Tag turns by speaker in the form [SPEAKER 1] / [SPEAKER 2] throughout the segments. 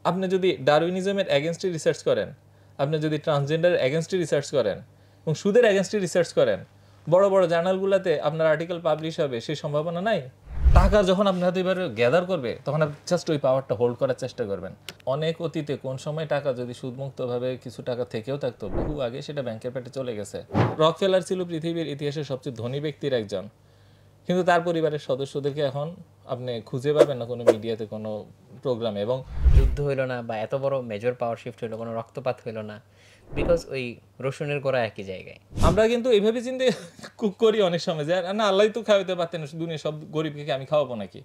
[SPEAKER 1] আপনি যদি ডারউইনিজমের এগেনস্টে রিসার্চ করেন, আপনি যদি ট্রান্সজেন্ডারের এগেনস্টে রিসার্চ করেন এবং সুদের এগেনস্টে রিসার্চ করেন, বড় বড় জার্নালগুলোতে আপনার আর্টিকেল পাবলিশ হবে, সেই সম্ভাবনা নাই। টাকা যখন আপনার হাতে এবার গ্যাদার করবে, তখন আপনি জাস্ট ওই পাওয়ারটা হোল্ড করার চেষ্টা করবেন। অনেক অতীতে কোন সময় টাকা যদি সুদমুক্তভাবে কিছু টাকা থেকেও থাকতো, বহু আগে সেটা ব্যাংকের পেটে চলে গেছে। রকফেলার ছিল পৃথিবীর ইতিহাসের সবচেয়ে ধনী ব্যক্তির একজন, কিন্তু তার পরিবারের সদস্যদেরকে এখন আপনি খুঁজে পাবেন না কোনো মিডিয়াতে, কোনো প্রোগ্রামে। এবং
[SPEAKER 2] যুদ্ধ হইল না বা এত বড় মেজর পাওয়ার শিফট হইলো, কোনো রক্তপাত হইল না, বিকজ ওই রসুনের গোড়া একই জায়গায়।
[SPEAKER 1] আমরা কিন্তু এইভাবে চিন্তা করি অনেক সময় যে না, আল্লাহ তো খাওয়াইতে পারতেন, দুনিয়া সব গরিবকে আমি খাওয়াবো নাকি।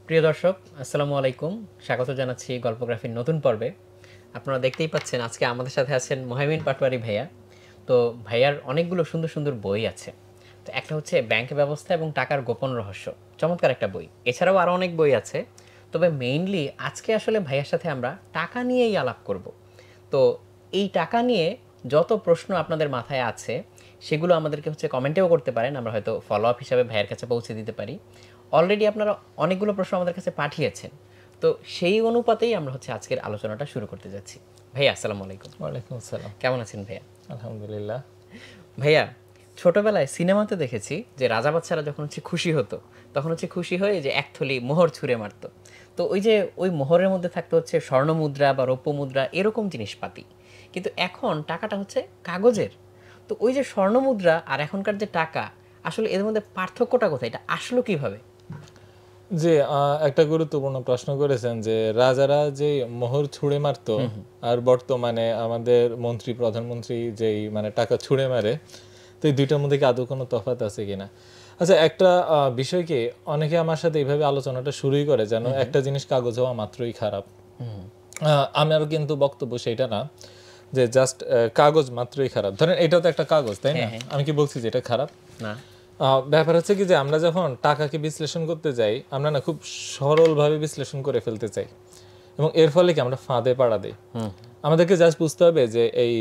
[SPEAKER 2] প্রিয় দর্শক, আসসালামু আলাইকুম, স্বাগত জানাচ্ছি গল্পগ্রাফির নতুন পর্বে। আপনারা দেখতেই পাচ্ছেন আজকে আমাদের সাথে আছেন মোহাইমিন পাটোয়ারি ভাইয়া। তো ভাইয়ার অনেকগুলো সুন্দর সুন্দর বই আছে। তো একটা হচ্ছে ব্যাংক ব্যবস্থা এবং টাকার গোপন রহস্য, চমৎকার একটা বই। এছাড়াও আরও অনেক বই আছে, তবে মেইনলি আজকে আসলে ভাইয়ার সাথে আমরা টাকা নিয়েই আলাপ করব। তো এই টাকা নিয়ে যত প্রশ্ন আপনাদের মাথায় আছে সেগুলো আমাদেরকে হচ্ছে কমেন্টেও করতে পারেন, আমরা হয়তো ফলো আপ হিসাবে ভাইয়ের কাছে পৌঁছে দিতে পারি। অলরেডি আপনারা অনেকগুলো প্রশ্ন আমাদের কাছে পাঠিয়েছেন, তো সেই অনুপাতেই আমরা হচ্ছে আজকের আলোচনাটা শুরু করতে যাচ্ছি। ভাইয়া আসসালামু আলাইকুম।
[SPEAKER 1] ওয়ালাইকুম আসসালাম।
[SPEAKER 2] কেমন আছেন ভাইয়া?
[SPEAKER 1] আলহামদুলিল্লাহ।
[SPEAKER 2] ভাইয়া, ছোটবেলায় সিনেমাতে দেখেছি যে রাজা বাচ্চারা যখন হচ্ছে খুশি হতো, তখন হচ্ছে খুশি হয়ে যে এক থলি মোহর ছুঁড়ে মারতো। তো ওই যে ওই মোহরের মধ্যে থাকতো হচ্ছে স্বর্ণ মুদ্রা বা রৌপ্য মুদ্রা, এরকম জিনিসপাতি। কিন্তু এখন টাকাটা হচ্ছে কাগজের। তো ওই যে স্বর্ণ মুদ্রা আর এখনকার যে টাকা, আসলে এদের মধ্যে পার্থক্যটা কোথায়? এটা আসলো কিভাবে?
[SPEAKER 1] যে একটা গুরুত্বপূর্ণ প্রশ্ন করেছেন যে রাজারা যে মোহর ছুঁড়ে মারতো আর বর্তমানে আমাদের মন্ত্রী প্রধানমন্ত্রী যেই মানে টাকা ছুঁড়ে মারে, তো এই দুইটার মধ্যে কি আদৌ কোনো তফাৎ আছে কিনা। আচ্ছা, একটা বিষয় কি, অনেকে আমার সাথে এইভাবে আলোচনাটা শুরুই করে যেন একটা জিনিস কাগজ হওয়া মাত্রই খারাপ। আমার কিন্তু বক্তব্য সেটা না যে জাস্ট কাগজ মাত্রই খারাপ। ধরেন এটা তো একটা কাগজ, তাই না? আমি কি বলছি যে এটা খারাপ?
[SPEAKER 2] না।
[SPEAKER 1] ব্যাপার হচ্ছে কি যে আমরা যখন টাকাকে বিশ্লেষণ করতে যাই, আমরা না খুব সরলভাবে বিশ্লেষণ করে ফেলতে চাই, এবং এর ফলে কি আমরা ফাঁদে পাড়া দিই। আমাদেরকে জাস্ট বুঝতে হবে যে এই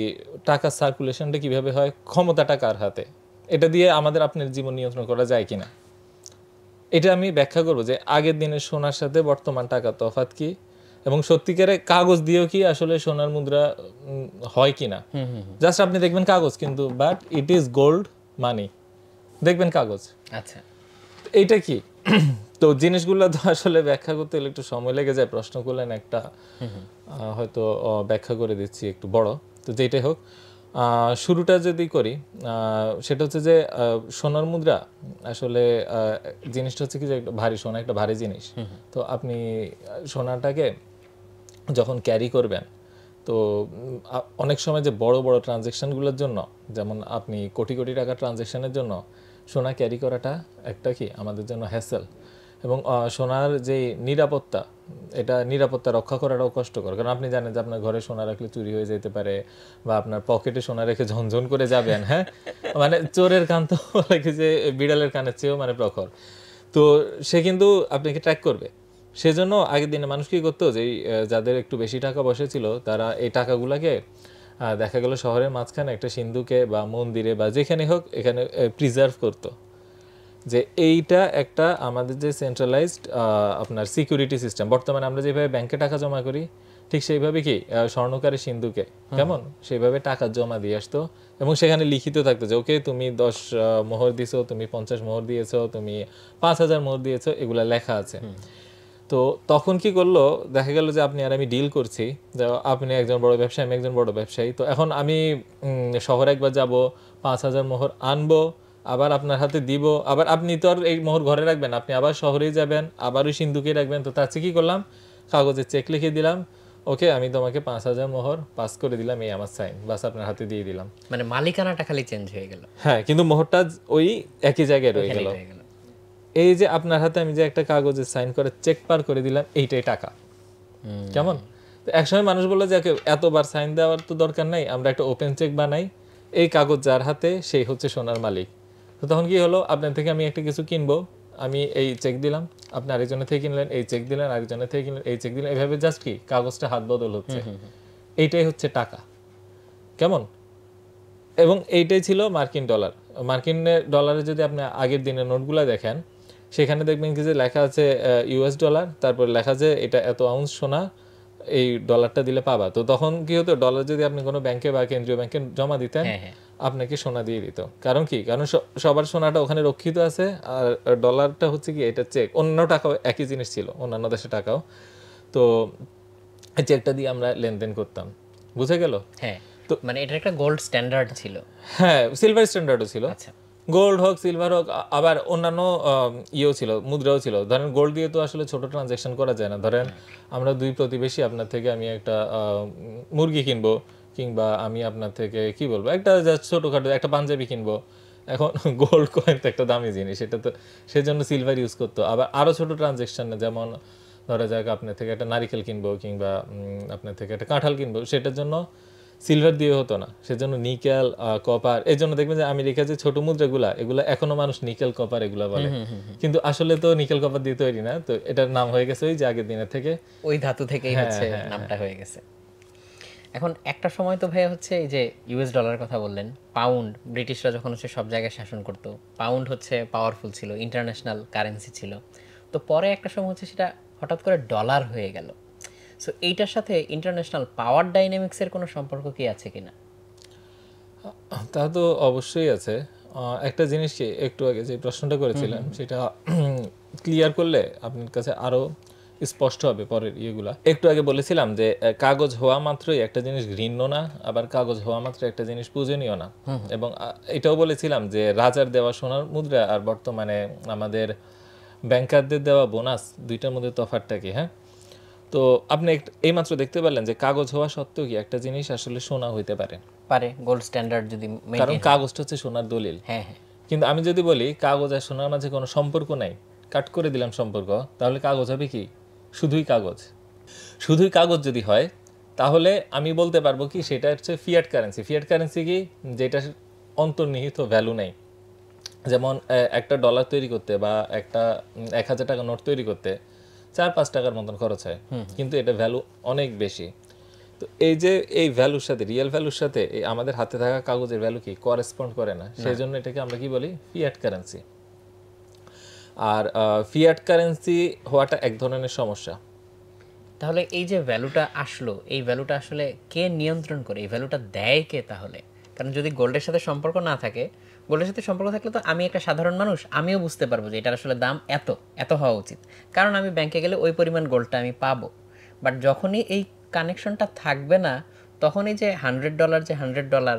[SPEAKER 1] টাকার সার্কুলেশনটা কিভাবে হয়, ক্ষমতাটা কার হাতে, এটা দিয়ে আমাদের আপনার জীবন নিয়ন্ত্রণ করা যায় কিনা। এটা আমি ব্যাখ্যা করবো যে আগের দিনের সোনার সাথে বর্তমান টাকার তফাৎ কি, এবং সত্যিকারে কাগজ দিয়েও কি আসলে সোনার মুদ্রা হয় কিনা। জাস্ট আপনি দেখবেন কাগজ, কিন্তু বাট ইট ইজ গোল্ড মানি, দেখবেন কাগজ।
[SPEAKER 2] আচ্ছা,
[SPEAKER 1] এইটা কি? তো জিনিসগুলো তো আসলে ব্যাখ্যা করতে গেলে একটু সময় লেগে যায়। প্রশ্ন করলেন একটা, হয়তো ব্যাখ্যা করে দিচ্ছি একটু বড়। তো যেটাই হোক, শুরুটা যদি করি, সেটা হচ্ছে যে সোনার মুদ্রা আসলে জিনিসটা হচ্ছে কি যে ভারী, সোনা একটা ভারী জিনিস। তো আপনি সোনাটাকে যখন ক্যারি করবেন, তো অনেক সময় যে বড় বড় ট্রানজ্যাকশনগুলোর জন্য, যেমন আপনি কোটি কোটি টাকা ট্রানজ্যাকশনের জন্য সোনা ক্যারি করাটা একটা কি আমাদের জন্য হ্যাসেল। এবং সোনার যে নিরাপত্তা, এটা নিরাপত্তা রক্ষা করাটাও কষ্টকর, কারণ আপনি জানেন যে আপনার ঘরে সোনা রাখলে চুরি হয়ে যেতে পারে, বা আপনার পকেটে সোনা রেখে ঝনঝন করে যাবেন, হ্যাঁ, মানে চোরের কান তো লাগে যে বিড়ালের কানের চেয়েও মানে প্রখর। তো সে কিন্তু আপনাকে ট্র্যাক করবে। সেজন্য আগের দিনে মানুষ কি করতো, যে যাদের একটু বেশি টাকা পয়সা ছিল, তারা এই টাকাগুলোকে দেখা গেল শহরের মাঝখানে একটা সিন্ধুকে বা মন্দিরে বা যেখানে হোক এখানে প্রিজার্ভ করতো, যে এইটা একটা আমাদের যে সেন্ট্রালাইজড আপনার সিকিউরিটি সিস্টেম। বর্তমানে আমরা যেভাবে ব্যাংকে টাকা জমা করি, ঠিক সেইভাবে কি স্বর্ণকারে সিন্ধুকে কেমন সেইভাবে টাকা জমা দিয়ে আসতো, এবং সেখানে লিখিত থাকতো যে ওকে তুমি 10 মোহর দিয়েছো, তুমি 50 মোহর দিয়েছো, তুমি 5000 মোহর দিয়েছো, এগুলা লেখা আছে। তো তখন কি করলো, দেখা গেল যে আপনি আর আমি ডিল করছি, যে আপনি একজন বড় ব্যবসায়ী, আমি একজন বড় ব্যবসায়ী। তো এখন আমি শহরে একবার যাব, 5000 মোহর আনবো, আবার আপনার হাতে দিব, আবার আপনি তো আর এই মোহর ঘরে রাখবেন, আপনি আবার শহরেই যাবেন, আবার ওই সিন্ধুকে রাখবেন। তো তার চেয়ে কি করলাম, কাগজে চেক লিখে দিলাম, ওকে আমি তোমাকে 5000 মোহর পাস করে দিলাম, এই আমার সাইন, বাস আপনার হাতে দিয়ে দিলাম।
[SPEAKER 2] মানে মালিকানাটা খালি চেঞ্জ হয়ে গেল।
[SPEAKER 1] হ্যাঁ, কিন্তু মোহরটা ওই একই জায়গায় রয়ে গেল। এই যে আপনার হাতে আমি যে একটা কাগজে সাইন করে চেক পার করে দিলাম, এইটাই টাকা। কেমন? তো একসময় মানুষ বললো যে এতবার সাইন দেওয়ার তো দরকার নাই, আমরা একটা ওপেন চেক বানাই, এই কাগজ যার হাতে সেই হচ্ছে সোনার মালিক। তো তখন কি হলো, আপনার থেকে আমি একটা কিছু কিনবো, আমি এই চেক দিলাম, আপনি আরেকজনের থেকে কিনলেন, এই চেক দিলেন, আরেকজনের থেকে কিনলেন, এই চেক দিলেন, এইভাবে জাস্ট কি কাগজটা হাত বদল হচ্ছে। এইটাই হচ্ছে টাকা। কেমন? এবং এইটাই ছিল মার্কিন ডলার। মার্কিন ডলারে যদি আপনি আগের দিনের নোটগুলো দেখেন, সেখানে দেখবেন কি যে লেখা আছে ইউএস ডলার, তারপর লেখা আছে এটা এত আউন্স সোনা, এই ডলারটা দিলে পাবা। তো তখন কি হতো, ডলার যদি আপনি কোনো ব্যাংকে বা কেন্দ্রীয় ব্যাংকে জমা দিতেন, আপনাকে সোনা দিয়ে দিত। কারণ কি, কারণ সবার সোনাটা ওখানে রক্ষিত আছে, আর ডলারটা হচ্ছে কি এটা চেক। অন্য টাকাও একই জিনিস ছিল, অন্যান্য দেশের টাকাও। তো এই চেকটা দিয়ে আমরা লেনদেন করতাম, বুঝে গেল?
[SPEAKER 2] হ্যাঁ, তো মানে এটা একটা গোল্ড স্ট্যান্ডার্ড ছিল।
[SPEAKER 1] হ্যাঁ, সিলভার স্ট্যান্ডার্ডও ছিল।
[SPEAKER 2] আচ্ছা,
[SPEAKER 1] গোল্ড হোক, সিলভার হোক, আবার অন্যান্য ইয়েও ছিল, মুদ্রাও ছিল। ধরেন গোল্ড দিয়ে তো আসলে ছোট ট্রানজ্যাকশন করা যায় না। ধরেন আমরা দুই প্রতিবেশী, আপনার থেকে আমি একটা মুরগি কিনবো, কিংবা আমি আপনার থেকে কি বলবো একটা ছোটখাটো একটা পাঞ্জাবি কিনবো। এখন গোল্ড কয়েন তো একটা দামি জিনিস, এটা তো সেজন্য সিলভার ইউজ করতো। আবার আরো ছোট ট্রানজ্যাকশনে, যেমন ধরা যাক আপনার থেকে একটা নারিকেল কিনবো, কিংবা আপনার থেকে একটা কাঁঠাল কিনবো, সেটার জন্য সিলভার দিয়ে হতো না, সেজন্য নিকেল, কপার। এই জন্য দেখবেন যে আমেরিকা যে ছোট মুদ্রাগুলা, এগুলা এখনো মানুষ নিকেল কপার এগুলা বলে, কিন্তু আসলে তো নিকেল কপার দিয়ে তৈরি না। তো এটার নাম হয়ে গেছে ওই যে আগের দিনের থেকে
[SPEAKER 2] ওই ধাতু থেকেই হচ্ছে নামটা হয়ে গেছে। এখন একটা সময় তো ভাইয়া হচ্ছে এই যে ইউএস ডলারের কথা বললেন, পাউন্ড, ব্রিটিশরা যখন হচ্ছে সব জায়গায় শাসন করতো, পাউন্ড হচ্ছে পাওয়ারফুল ছিল, ইন্টারন্যাশনাল কারেন্সি ছিল। তো পরে একটা সময় হচ্ছে সেটা হঠাৎ করে ডলার হয়ে গেল। সো এইটার সাথে ইন্টারন্যাশনাল পাওয়ার ডাইনামিক্সের কোনো সম্পর্ক কি আছে কিনা?
[SPEAKER 1] তা তো অবশ্যই আছে। একটা জিনিস কি একটু আগে যে প্রশ্নটা করেছিলেন, সেটা ক্লিয়ার করলে আপনার কাছে আরো স্পষ্ট হবে পরের ইয়েগুলা। একটু আগে বলেছিলাম যে কাগজ হওয়া মাত্রই একটা জিনিস ঘৃণ্য না, আবার কাগজ হওয়া মাত্র একটা জিনিস পূজনীয় না। এবং এটাও বলেছিলাম যে রাজার দেওয়া সোনার মুদ্রা আর বর্তমানে আমাদের ব্যাংকারদের দেওয়া বোনাস, দুইটার মধ্যে তফাৎটা কি? হ্যাঁ, তো আপনি এইমাত্র দেখতে পারলেন যে কাগজ হওয়া সত্ত্বেও কি একটা জিনিস আসলে সোনা হইতে পারে,
[SPEAKER 2] গোল্ড স্ট্যান্ডার্ড যদি
[SPEAKER 1] কারণ কাগজটা হচ্ছে সোনার দলিল।
[SPEAKER 2] হ্যাঁ হ্যাঁ,
[SPEAKER 1] কিন্তু আমি যদি বলি কাগজ আর সোনার মাঝে কোনো সম্পর্ক নাই, কাট করে দিলাম সম্পর্ক, তাহলে কাগজ হবে কি? শুধুই কাগজ। শুধুই কাগজ যদি হয়, তাহলে আমি বলতে পারবো কি সেটা হচ্ছে ফিয়াট কারেন্সি। ফিয়াট কারেন্সি কি? যেটা অন্তর্নিহিত ভ্যালু নেই। যেমন একটা ডলার তৈরি করতে বা একটা 1000 টাকা নোট তৈরি করতে 4-5 টাকার মতন খরচ হয়, কিন্তু এটা ভ্যালু অনেক বেশি। তো এই যে এই ভ্যালুর সাথে, রিয়েল ভ্যালুর সাথে এই আমাদের হাতে থাকা কাগজের ভ্যালু কি করেসপন্ড করে না, সেই জন্য এটাকে আমরা কি বলি? Fiat currency. আর ফিয়াট কারেন্সি হওয়াটা এক ধরনের সমস্যা।
[SPEAKER 2] তাহলে এই যে ভ্যালুটা আসলো, এই ভ্যালুটা আসলে কে নিয়ন্ত্রণ করে? এই ভ্যালুটা দেয় কে তাহলে? কারণ যদি গোল্ডের সাথে সম্পর্ক না থাকে, গোল্ডের সাথে সম্পর্ক থাকলে তো আমি একটা সাধারণ মানুষ, আমিও বুঝতে পারবো যে এটার আসলে দাম এত এত হওয়া উচিত, কারণ আমি ব্যাংকে গেলে ওই পরিমাণ গোল্ডটা আমি পাবো। বাট যখনই এই কানেকশনটা থাকবে না, তখন এই যে $100, যে $100,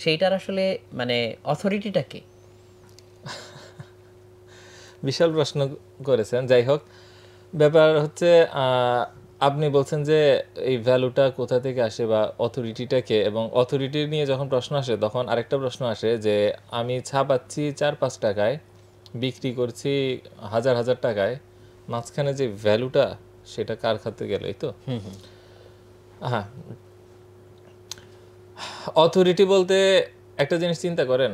[SPEAKER 2] সেইটার আসলে মানে অথরিটিটা কে?
[SPEAKER 1] বিশাল প্রশ্ন করেছেন। যাই হোক, ব্যাপার হচ্ছে আপনি বলছেন যে এই ভ্যালুটা কোথা থেকে আসে বা অথরিটিটা কে, এবং অথরিটি নিয়ে যখন প্রশ্ন আসে তখন আরেকটা প্রশ্ন আসে যে আমি ছাপাচ্ছি 4-5 টাকায়, বিক্রি করছি হাজার হাজার টাকায়, মাঝখানে যে ভ্যালুটা সেটা কার খাতে গেল? এই তো হ্যাঁ, অথরিটি বলতে একটা জিনিস চিন্তা করেন,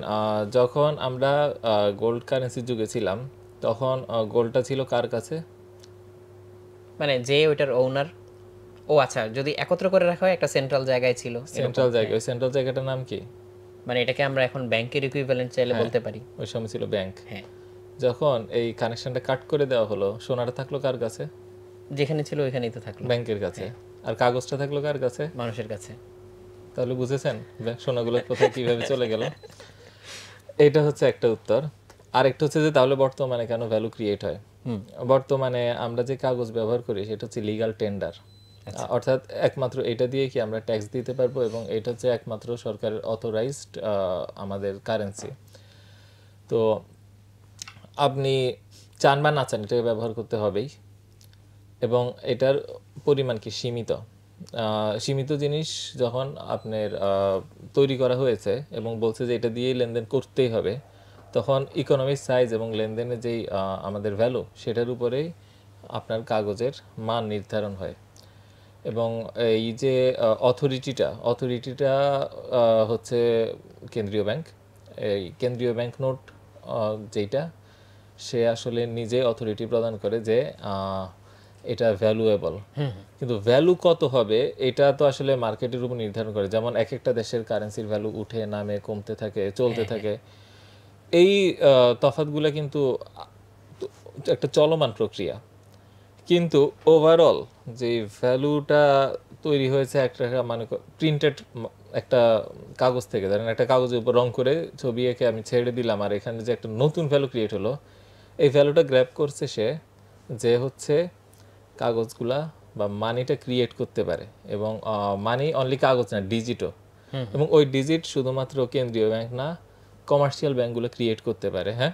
[SPEAKER 1] যখন আমরা গোল্ড কারেন্সির যুগে ছিলাম, তখন গোল্ডটা ছিল কার কাছে?
[SPEAKER 2] মানে যে ওইটার ওনার, ও আচ্ছা, যদি একত্র করে রাখা হয় একটা সেন্ট্রাল জায়গায় ছিল,
[SPEAKER 1] সেন্ট্রাল জায়গা। ওই সেন্ট্রাল জায়গাটার নাম কি?
[SPEAKER 2] মানে এটাকে আমরা এখন ব্যাংকের ইকুইভ্যালেন্ট চাইলে বলতে পারি।
[SPEAKER 1] ওই সময় ছিল ব্যাংক।
[SPEAKER 2] হ্যাঁ,
[SPEAKER 1] যখন এই কানেকশনটা কাট করে দেওয়া হলো, সোনাটা থাকলো কার কাছে?
[SPEAKER 2] যেখানে ছিল ওইখানেই তো থাকলো,
[SPEAKER 1] ব্যাংকের কাছে। আর কাগজটা থাকলো কার কাছে?
[SPEAKER 2] মানুষের কাছে।
[SPEAKER 1] তাহলে বুঝেছেন সোনাগুলো কোথায় কিভাবে চলে গেল? এইটা হচ্ছে একটা উত্তর। আরেকটা হচ্ছে যে তাহলে বর্তমানে কেন ভ্যালু ক্রিয়েট হয়? বর্তমানে আমরা যে কাগজ ব্যবহার করি সেটা হচ্ছে লিগ্যাল টেন্ডার, অর্থাৎ একমাত্র এটা দিয়ে কি আমরা ট্যাক্স দিতে পারবো, এবং এটা হচ্ছে একমাত্র সরকারের অথরাইজড আমাদের কারেন্সি। তো আপনি চান বা না চান এটাকে ব্যবহার করতে হবেই, এবং এটার পরিমাণ কি সীমিত। সীমিত জিনিস যখন আপনার তৈরি করা হয়েছে এবং বলছে যে এটা দিয়েই লেনদেন করতেই হবে, তখন ইকোনমিক সাইজ এবং লেনদেনের যেই আমাদের ভ্যালু, সেটার উপরেই আপনার কাগজের মান নির্ধারণ হয়। এবং এই যে অথরিটিটা হচ্ছে কেন্দ্রীয় ব্যাংক। এই কেন্দ্রীয় ব্যাংক নোট যেটা, সে আসলে নিজে অথরিটি প্রদান করে যে এটা ভ্যালুয়েবল। কিন্তু ভ্যালু কত হবে এটা তো আসলে মার্কেটের উপর নির্ধারণ করে। যেমন এক একটা দেশের কারেন্সির ভ্যালু উঠে নামে, কমতে থাকে, চলতে থাকে। এই তফাৎগুলো কিন্তু একটা চলমান প্রক্রিয়া, কিন্তু ওভারঅল যে ভ্যালুটা তৈরি হয়েছে একটা মানে প্রিন্টেড একটা কাগজ থেকে, ধরেন একটা কাগজের উপর রং করে ছবি এঁকে আমি ছেড়ে দিলাম, আর এখানে যে একটা নতুন ভ্যালু ক্রিয়েট হলো, এই ভ্যালুটা গ্র্যাব করছে সে, যে হচ্ছে কাগজগুলা বা মানিটা ক্রিয়েট করতে পারে। এবং মানি অনলি কাগজ না, ডিজিটও। এবং ওই ডিজিট শুধুমাত্র কেন্দ্রীয় ব্যাংক না, কমার্শিয়াল ব্যাংকগুলো ক্রিয়েট করতে পারে, হ্যাঁ,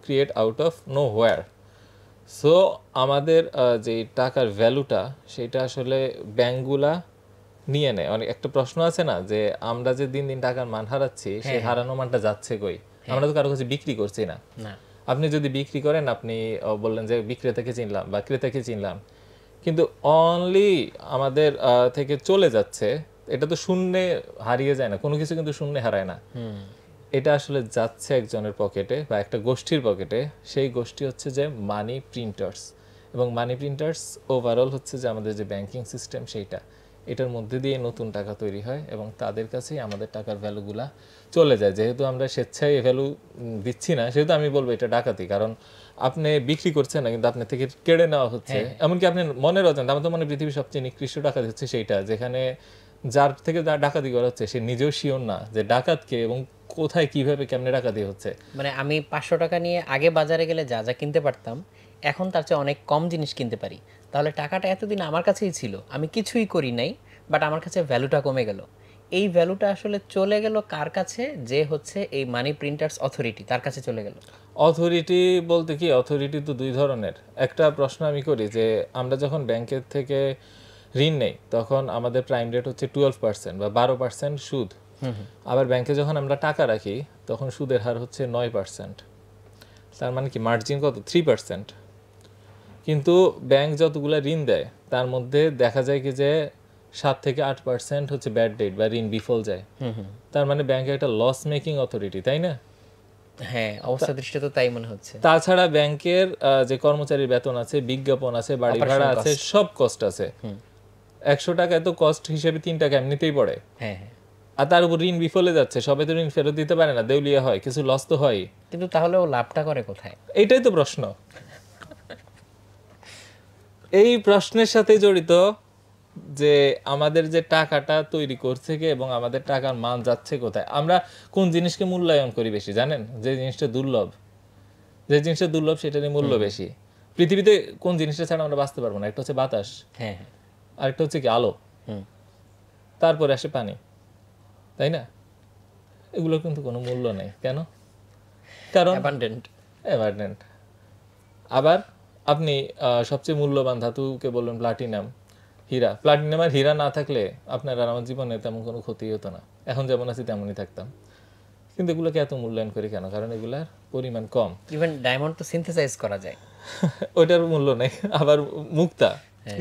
[SPEAKER 1] create out of know where. So আমাদের যে টাকার ভ্যালুটা, সেটা আসলে ব্যাংকগুলা নিয়ে নেয়। অনেক একটা প্রশ্ন আছে না, যে আমরা যে দিন দিন টাকার মান হারাচ্ছি, সেই হারানো মানটা যাচ্ছে কই? আমরা তো কারো কাছে বিক্রি করছি না। আপনি যদি বিক্রি করেন, আপনি বললেন যে বিক্রেতাকে চিনলাম বা ক্রেতাকে চিনলাম, কিন্তু অনলি আমাদের থেকে চলে যাচ্ছে, এটা তো শূন্যে হারিয়ে যায় না, কোনো কিছু কিন্তু শূন্যে হারায় না। এটা আসলে যাচ্ছে একজনের পকেটে বা একটা গোষ্ঠীর পকেটে। সেই গোষ্ঠী হচ্ছে যে মানি প্রিন্টার্স। এবং মানি প্রিন্টার্স ওভারঅল হচ্ছে যে আমাদের যে ব্যাংকিং সিস্টেম, সেইটা, এটার মধ্যে দিয়ে নতুন টাকা তৈরি হয় এবং তাদের কাছেই আমাদের টাকার ভ্যালুগুলা চলে যায়। যেহেতু আমরা স্বেচ্ছায় এই ভ্যালু দিচ্ছি না, সেহেতু আমি বলবো এটা ডাকাতি। কারণ আপনি বিক্রি করছেন না, কিন্তু আপনার থেকে কেড়ে নেওয়া হচ্ছে। এমনকি আপনি মনের অজান্তে, আমার তো মনে পৃথিবীর সবচেয়ে নিকৃষ্ট ডাকাতি হচ্ছে সেইটা, যেখানে যার থেকে ডাকাতি করা হচ্ছে সে নিজেও শিওর না যে ডাকাতকে এবং কোথায় কিভাবে কেমনে ডাকাতি হচ্ছে।
[SPEAKER 2] মানে আমি 500 টাকা নিয়ে আগে বাজারে গেলে যা যা কিনতে পারতাম, এখন তার চেয়ে অনেক কম জিনিস কিনতে পারি। তাহলে টাকাটা এতদিন আমার কাছেই ছিল, আমি কিছুই করি নাই, বাট আমার কাছে ভ্যালুটা কমে গেল। এই ভ্যালুটা আসলে চলে গেল কার কাছে? যে হচ্ছে এই মানি প্রিন্টার্স অথরিটি, তার কাছে চলে গেল।
[SPEAKER 1] অথরিটি বলতে কি, অথরিটি তো দুই ধরনের। একটা প্রশ্ন আমি করি যে আমরা যখন ব্যাংকের থেকে ঋণ নেই, তখন আমাদের প্রাইম রেট হচ্ছে 12% বা 12% সুদ। আবার ব্যাংকে যখন আমরা টাকা রাখি, তখন সুদের হার হচ্ছে 9%। তার মানে কি মার্জিন কত? 3%। কিন্তু ব্যাংক যতগুলো ঋণ দেয়, তার মধ্যে দেখা যায় কি যে 7 থেকে 8% হচ্ছে ব্যাড ডেট বা ঋণ বিফল যায়। তার মানে ব্যাংক একটা লস মেকিং অথরিটি, তাই না?
[SPEAKER 2] হ্যাঁ, অবস্থা দৃষ্টি তো তাই মনে হচ্ছে।
[SPEAKER 1] তাছাড়া ব্যাংকের যে কর্মচারীর বেতন আছে, বিজ্ঞাপন আছে, বাড়ি ভাড়া আছে, সব কস্ট আছে। 100 টাকা এত কস্ট হিসেবে 3 টাকা এমনিতেই পড়ে।
[SPEAKER 2] হ্যাঁ হ্যাঁ,
[SPEAKER 1] আর তার উপর ঋণ বিফলে যাচ্ছে, সবাই তো ঋণ ফেরত দিতে পারে না, দেউলিয়া হয়, কিছু লস তো হয়।
[SPEAKER 2] কিন্তু তাহলে ও লাভটা করে কোথায়?
[SPEAKER 1] এইটাই তো প্রশ্ন। এই প্রশ্নের সাথে জড়িত যে আমাদের যে টাকাটা তৈরি করছে কে এবং আমাদের টাকার মান যাচ্ছে কোথায়। আমরা কোন জিনিসকে মূল্যায়ন করি বেশি জানেন? যে জিনিসটা দুর্লভ, যে জিনিসটা দুর্লভ সেটারই মূল্য বেশি। পৃথিবীতে কোন জিনিসটা ছাড়া আমরা বাঁচতে পারবো না? একটা হচ্ছে বাতাস,
[SPEAKER 2] হ্যাঁ হ্যাঁ,
[SPEAKER 1] আরেকটা হচ্ছে কি আলো, তারপরে আসে পানি, তাই না? এগুলোর কিন্তু কোনো মূল্য নেই। কেন? কারণ
[SPEAKER 2] অ্যাবান্ডেন্ট।
[SPEAKER 1] অ্যাবান্ডেন্ট। আবার আপনি সবচেয়ে মূল্যবান ধাতুকে বললেন প্লাটিনাম, হীরা। প্লাটিনাম আর হীরা না থাকলে আপনার আর আমার জীবনে তেমন কোনো ক্ষতি হতো না, এখন যেমন আছি তেমনই থাকতাম। কিন্তু এগুলোকে এত মূল্যায়ন করি কেন? কারণ এগুলার পরিমাণ কম।
[SPEAKER 2] ইভেন ডায়মন্ড তো সিনথেসাইজ করা যায়।
[SPEAKER 1] ওইটার মূল্য নেই। আবার মুক্তা,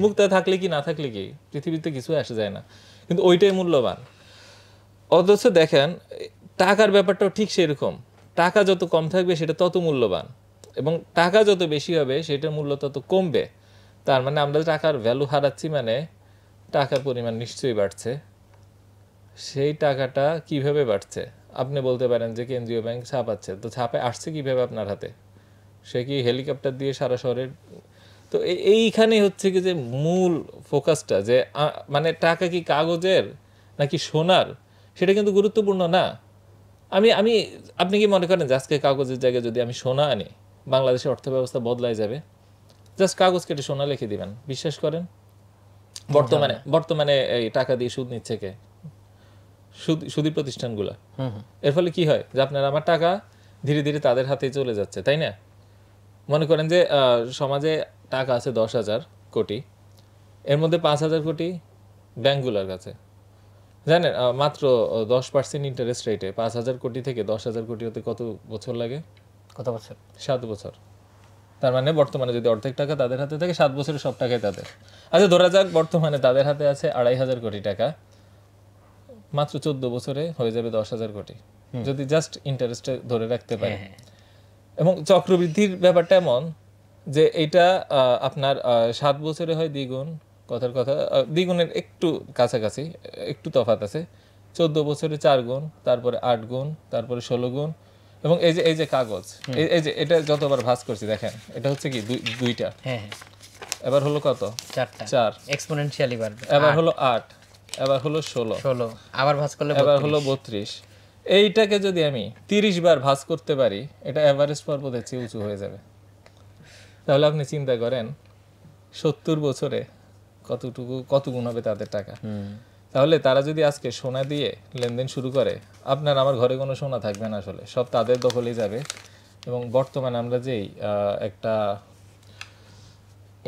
[SPEAKER 1] মুক্তা থাকলে কি না থাকলে কি, পৃথিবীতে কিছু আসে যায় না, কিন্তু ওইটাই মূল্যবান। অথচ দেখেন টাকার ব্যাপারটাও ঠিক সেরকম। টাকা যত কম থাকবে সেটা তত মূল্যবান, এবং টাকা যত বেশি হবে সেটার মূল্য তত কমবে। তার মানে আমরা টাকার ভ্যালু হারাচ্ছি, মানে টাকার পরিমাণ নিশ্চয়ই বাড়ছে। সেই টাকাটা কিভাবে বাড়ছে? আপনি বলতে পারেন যে কেন্দ্রীয় ব্যাংক ছাপাচ্ছে, তো ছাপে আসছে কিভাবে আপনার হাতে? সে কি হেলিকপ্টার দিয়ে সারা শহরের? তো এইখানে হচ্ছে কি যে মূল ফোকাসটা, যে মানে টাকা কি কাগজের নাকি সোনার, সেটা কিন্তু গুরুত্বপূর্ণ না। আমি আমি আপনি কি মনে করেন যে আজকে কাগজের জায়গায় যদি আমি সোনা আনি, বাংলাদেশের অর্থব্যবস্থা বদলায় যাবে? জাস্ট কাগজ কেটে সোনা লিখে দিবেন, বিশ্বাস করেন? বর্তমানে এই টাকা দিয়ে সুদ নিচ্ছে কে? সুদী প্রতিষ্ঠানগুলো। এর ফলে কি হয়? যে আপনার আমার টাকা ধীরে ধীরে তাদের হাতেই চলে যাচ্ছে, তাই না? মনে করেন যে সমাজে টাকা আছে 10,000 কোটি, এর মধ্যে 5,000 কোটি ব্যাংকগুলোর কাছে। জানেন মাত্র 10% ইন্টারেস্ট রেটে 5,000 কোটি থেকে 10,000 কোটি হতে কত বছর লাগে?
[SPEAKER 2] কত বছর?
[SPEAKER 1] 7 বছর। তার মানে বর্তমানে যদি অর্ধেক টাকা তাদের হাতে থাকে, 7 বছরে সব টাকাই তাদের। আচ্ছা ধরা যাক বর্তমানে তাদের হাতে আছে 2,500 কোটি টাকা, মাত্র 14 বছরে হয়ে যাবে 10,000 কোটি, যদি জাস্ট ইন্টারেস্টে ধরে রাখতে পারে। এবং চক্রবৃদ্ধির ব্যাপারটা এমন যে এইটা আপনার 7 বছরে হয় দ্বিগুণ, কথার কথা দ্বিগুণের একটু কাছাকাছি, একটু তফাৎ আছে। 14 বছরে 4 গুণ, তারপরে 8 গুণ, তারপরে 16 গুণ, এবং এই যে কাগজ, এই যে এটা যতবার ভাঁজ করছি দেখেন, এটা হচ্ছে কি দুইটা,
[SPEAKER 2] হ্যাঁ হ্যাঁ,
[SPEAKER 1] এবার হলো কত,
[SPEAKER 2] চারটা,
[SPEAKER 1] 4,
[SPEAKER 2] এক্সপোনেনশিয়ালি বাড়বে,
[SPEAKER 1] এবার হলো 8, এবার হলো 16,
[SPEAKER 2] 16, আবার ভাঁজ করলে
[SPEAKER 1] এবার হলো 32। এইটাকে যদি আমি 30 বার ভাঁজ করতে পারি, এটা এভারেস্ট পর্বতের চেয়ে উঁচু হয়ে যাবে। তাহলে আপনি চিন্তা করেন 70 বছরে কত গুণ হবে তাদের টাকা। তাহলে তারা যদি আজকে সোনা দিয়ে লেনদেন শুরু করে, আপনার আমার ঘরে কোনো সোনা থাকবে না, আসলে সব তাদের দখলেই যাবে। এবং বর্তমানে আমরা যেই একটা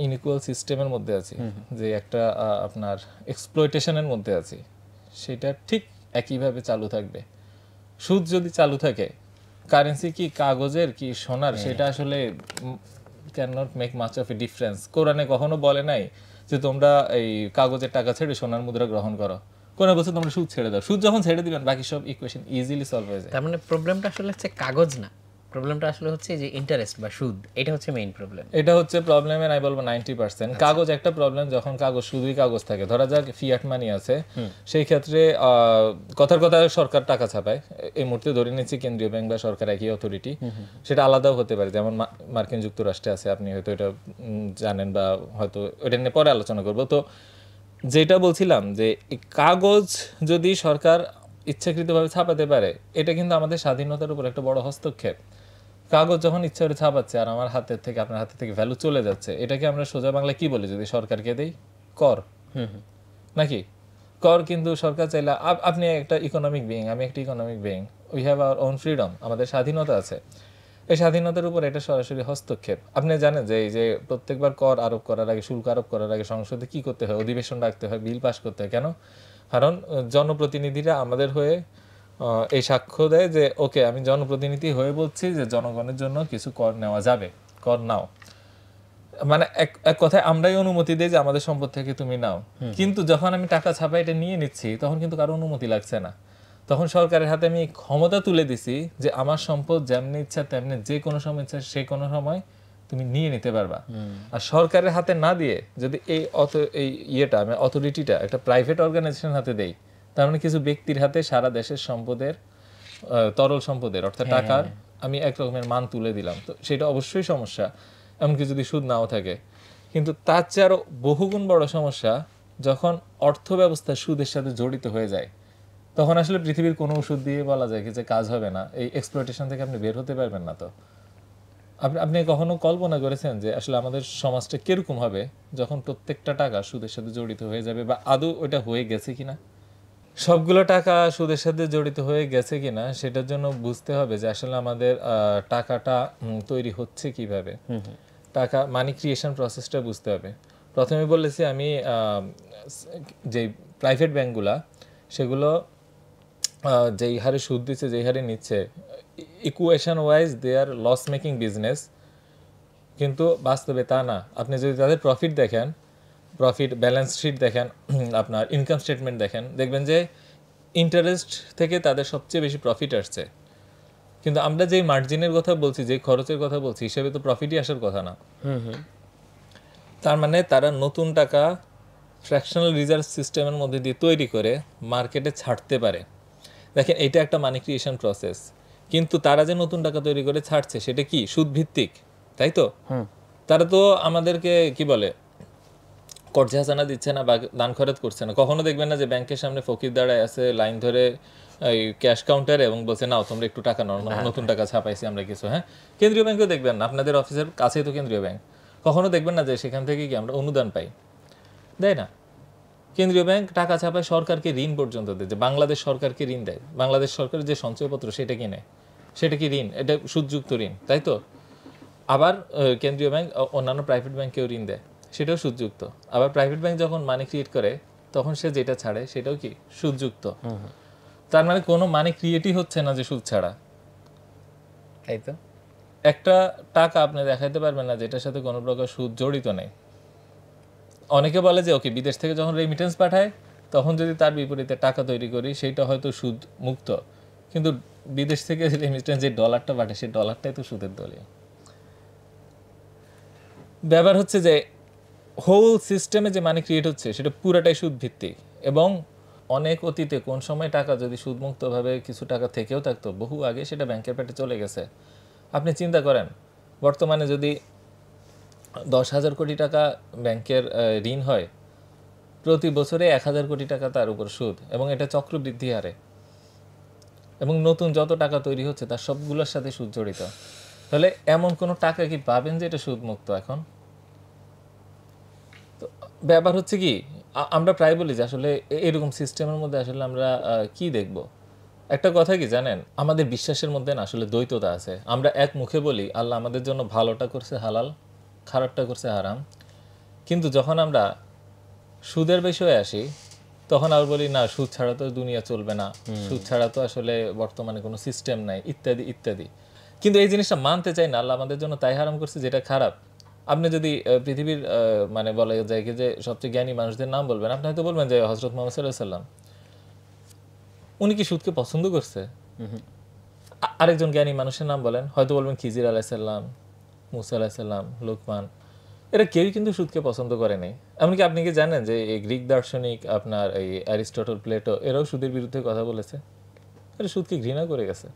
[SPEAKER 1] ইনইকুয়াল সিস্টেমের মধ্যে আছি, যে একটা আপনার এক্সপ্লয়টেশনের মধ্যে আছি, সেটা ঠিক একইভাবে চালু থাকবে। সুদ যদি চালু থাকে, কারেন্সি কি কাগজের কি সোনার, সেটা আসলে can not make much of a difference. কোরআনে কখনো বলে নাই যে তোমরা এই কাগজের টাকা ছেড়ে সোনার মুদ্রা গ্রহণ করো। কোরআনে বলছে তোমরা সুদ ছেড়ে দাও। সুদ যখন ছেড়ে দিবেন, বাকি সব ইকুয়েশন ইজিলি সলভ হয়ে যায়।
[SPEAKER 2] তার মানে প্রবলেমটা আসলে হচ্ছে কাগজ না, প্রবলেমটা আসলে হচ্ছে যে ইন্টারেস্ট বা সুদ, এটা হচ্ছে মেইন প্রবলেম।
[SPEAKER 1] এটা হচ্ছে প্রবলেমের আমি বলবো 90%। কাগজ একটা প্রবলেম, যখন কাগজ শুধুই কাগজ থাকে। ধরা যাক ফিয়াট মানি আছে, সেই ক্ষেত্রে কথার কথা সরকার টাকা ছাপায়, এই মুহূর্তে ধরে নিচ্ছি কেন্দ্রীয় ব্যাংক বা সরকার একই অথরিটি, সেটা আলাদাও হতে পারে, যেমন মার্কিন যুক্তরাষ্ট্রে আছে, আপনি হয়তো এটা জানেন বা হয়তো এটা নিয়ে পরে আলোচনা করবো। তো যেটা বলছিলাম যে কাগজ যদি সরকার ইচ্ছাকৃতভাবে ছাপাতে পারে, এটা কিন্তু আমাদের স্বাধীনতার উপর একটা বড় হস্তক্ষেপ। কাগজ যখন ইচ্ছা করে ছাপাচ্ছে আর আমার হাতের থেকে আপনার হাতের থেকে ভ্যালু চলে যাচ্ছে, এটাকে আমরা সোজা বাংলা কি বলি যদি সরকারকে দেই? কর, নাকি? কর কিন্তু সরকার চাইলে, আপনি একটা ইকোনমিক বিইং, আমি একটা economic being, we have our own freedom, আমাদের স্বাধীনতা আছে। এই স্বাধীনতার উপর এটা সরাসরি হস্তক্ষেপ। আপনি জানেন যে এই যে প্রত্যেকবার কর আরোপ করার আগে, শুল্ক আরোপ করার আগে সংসদে কি করতে হয়? অধিবেশন ডাকতে হয়, বিল পাস করতে হয়। কেন? কারণ জনপ্রতিনিধিরা আমাদের হয়ে এই সাক্ষ্য দেয় যে ওকে, আমি জনপ্রতিনিধি হয়ে বলছি যে জনগণের জন্য কিছু কর নেওয়া যাবে, কর নাও। মানে এক কথায় আমরাই অনুমতি দিই যে আমাদের সম্পদ থেকে তুমি নাও। কিন্তু যখন আমি টাকা ছাপাই এটা নিয়ে নিচ্ছি, তখন কিন্তু কারো অনুমতি লাগছে না। তখন সরকারের হাতে আমি ক্ষমতা তুলে দিছি যে আমার সম্পদ যেমনি ইচ্ছা তেমনি, যে কোনো সময় ইচ্ছা সে কোনো সময় তুমি নিয়ে নিতে পারবা। আর সরকারের হাতে না দিয়ে যদি এই ইয়েটা, আমি অথরিটিটা একটা প্রাইভেট অর্গানাইজেশন হাতে দেই, তার মানে কিছু ব্যক্তির হাতে সারা দেশের সম্পদের, তরল সম্পদের অর্থাৎ টাকার আমি এক রকমের মান তুলে দিলাম। তো সেটা অবশ্যই সমস্যা, এমনকি যদি সুদ নাও থাকে। কিন্তু তার চেয়ে আরো বহুগুণ বড় সমস্যা যখন অর্থ ব্যবস্থা সুদের সাথে জড়িত হয়ে যায়। তখন আসলে পৃথিবীর কোনো ওষুধ দিয়ে বলা যায় কি যে কাজ হবে না, এই এক্সপ্লয়টেশন থেকে আপনি বের হতে পারবেন না। তো আপনি কখনো কল্পনা করেছেন যে আসলে আমাদের সমাজটা কিরকম হবে যখন প্রত্যেকটা টাকা সুদের সাথে জড়িত হয়ে যাবে, বা আদৌ ওটা হয়ে গেছে কিনা? সবগুলো টাকা সুদের সাথে জড়িত হয়ে গেছে কিনা সেটার জন্য বুঝতে হবে যে আসলে আমাদের টাকাটা তৈরি হচ্ছে কিভাবে, টাকা মানি ক্রিয়েশন প্রসেসটা বুঝতে হবে। প্রথমে বলেছি আমি যে প্রাইভেট ব্যাংকগুলা, সেগুলো যেই হারে সুদ দিচ্ছে, যেই হারে নিচ্ছে, ইকুয়েশন ওয়াইজ দে আর লস মেকিং বিজনেস, কিন্তু বাস্তবে তা না। আপনি যদি তাদের প্রফিট দেখেন, প্রফিট ব্যালেন্স শিট দেখেন, আপনার ইনকাম স্টেটমেন্ট দেখেন, দেখবেন যে ইন্টারেস্ট থেকে তাদের সবচেয়ে বেশি প্রফিট আসছে। কিন্তু আমরা যেই মার্জিনের কথা বলছি, যে খরচের কথা বলছি, হিসেবে তো প্রফিটই আসার কথা না। তার মানে তারা নতুন টাকা ফ্র্যাকশনাল রিজার্ভ সিস্টেমের মধ্যে দিয়ে তৈরি করে মার্কেটে ছাড়তে পারে। দেখেন, এটা একটা মানি ক্রিয়েশন প্রসেস। কিন্তু তারা যে নতুন টাকা তৈরি করে ছাড়ছে, সেটা কি সুদ ভিত্তিক? তাই তো? তারা তো আমাদেরকে কি বলে, কর্জে হাসানা দিচ্ছে না বা দান খরচ করছে না। কখনো দেখবেন না যে ব্যাংকের সামনে ফকির দাঁড়ায় আছে লাইন ধরে এই ক্যাশ কাউন্টারে এবং বলছে নাও তোমরা একটু টাকা নাও, নতুন টাকা ছাপাইছি আমরা কিছু। হ্যাঁ, কেন্দ্রীয় ব্যাংকেও দেখবেন না, আপনাদের অফিসের কাছেই তো কেন্দ্রীয় ব্যাংক। কখনো দেখবেন না যে সেখান থেকে কি আমরা অনুদান পাই? দেয় না। কেন্দ্রীয় ব্যাংক টাকা ছাপায়, সরকারকে ঋণ পর্যন্ত দেয়, যে বাংলাদেশ সরকারকে ঋণ দেয়। বাংলাদেশ সরকারের যে সঞ্চয়পত্র সেটা কিনে, সেটা কি ঋণ? এটা সুদযুক্ত ঋণ, তাই তো? আবার কেন্দ্রীয় ব্যাংক অন্যান্য প্রাইভেট ব্যাংকেও ঋণ দেয়, সেটাও সুদযুক্ত। আবার প্রাইভেট ব্যাংক যখন মানি ক্রিয়েট করে, তখন সে যেটা ছাড়ে সেটাও কি সুদযুক্ত। তার মানে কোনো মানি ক্রিয়েটই হচ্ছে না যে সুদ ছাড়া।
[SPEAKER 2] তাই তো?
[SPEAKER 1] একটা টাকা আপনি দেখাইতে পারবেন না যেটার সাথে কোনো প্রকার সুদ জড়িত নেই। অনেকে বলে যে ওকে, বিদেশ থেকে যখন রেমিটেন্স পাঠায়, তখন যদি তার বিপরীতে টাকা তৈরি করি, সেইটা হয়তো সুদ মুক্ত। কিন্তু বিদেশ থেকে রেমিটেন্স যে ডলারটা পাঠায়, সেই ডলারটাই তো সুদের দলীয়। ব্যাপার হচ্ছে যে হোল সিস্টেমে যে মানি ক্রিয়েট হচ্ছে, সেটা পুরাটাই সুদ ভিত্তিক। এবং অনেক অতীতে কোন সময় টাকা যদি সুদমুক্তভাবে কিছু টাকা থেকেও থাকতো, বহু আগে সেটা ব্যাংকের পেটে চলে গেছে। আপনি চিন্তা করেন বর্তমানে যদি 10,000 কোটি টাকা ব্যাংকের ঋণ হয়, প্রতি বছরে 1,000 কোটি টাকা তার উপর সুদ, এবং এটা চক্রবৃদ্ধি হারে, এবং নতুন যত টাকা তৈরি হচ্ছে তার সবগুলোর সাথে সুদ জড়িত। তাহলে এমন কোনো টাকা কি পাবেন যে এটা সুদমুক্ত? এখন তো ব্যাপার হচ্ছে কি, আমরা প্রায় বলি যে আসলে এরকম সিস্টেমের মধ্যে আসলে আমরা কি দেখব। একটা কথা কি জানেন, আমাদের বিশ্বাসের মধ্যে না আসলে দ্বৈততা আছে। আমরা এক মুখে বলি আল্লাহ আমাদের জন্য ভালোটা করছে হালাল, খারাপটা করছে হারাম, কিন্তু যখন আমরা সুদের বিষয়ে আসি তখন আর বলি না, সুদ ছাড়া তো দুনিয়া চলবে না, সুদ ছাড়া তো আসলে বর্তমানে কোনো সিস্টেম নাই, ইত্যাদি ইত্যাদি। কিন্তু এই জিনিসটা মানতে চাই না, আল্লাহ আমাদের জন্য তাই হারাম করছে যেটা খারাপ। আপনি যদি পৃথিবীর মানে বলা যায় কি যে সবচেয়ে জ্ঞানী মানুষদের নাম বলবেন, আপনি হয়তো বলবেন যে হযরত মুহাম্মদ সাল্লাল্লাহু আলাইহি সাল্লাম। উনি কি সুদকে পছন্দ করছে? আরেকজন জ্ঞানী মানুষের নাম বলেন, হয়তো বলবেন খিজির আলাইহিস সালাম, মুসা আলাইহিস সালাম, লোকমান। এরা কেউই কিন্তু সুদকে পছন্দ করে নাই। এমনকি আপনি কি জানেন যে এই গ্রিক দার্শনিক আপনার এই অ্যারিস্টটল, প্লেটো, এরাও সুদের বিরুদ্ধে কথা বলেছে, এরা সুদকে ঘৃণা করে গেছে।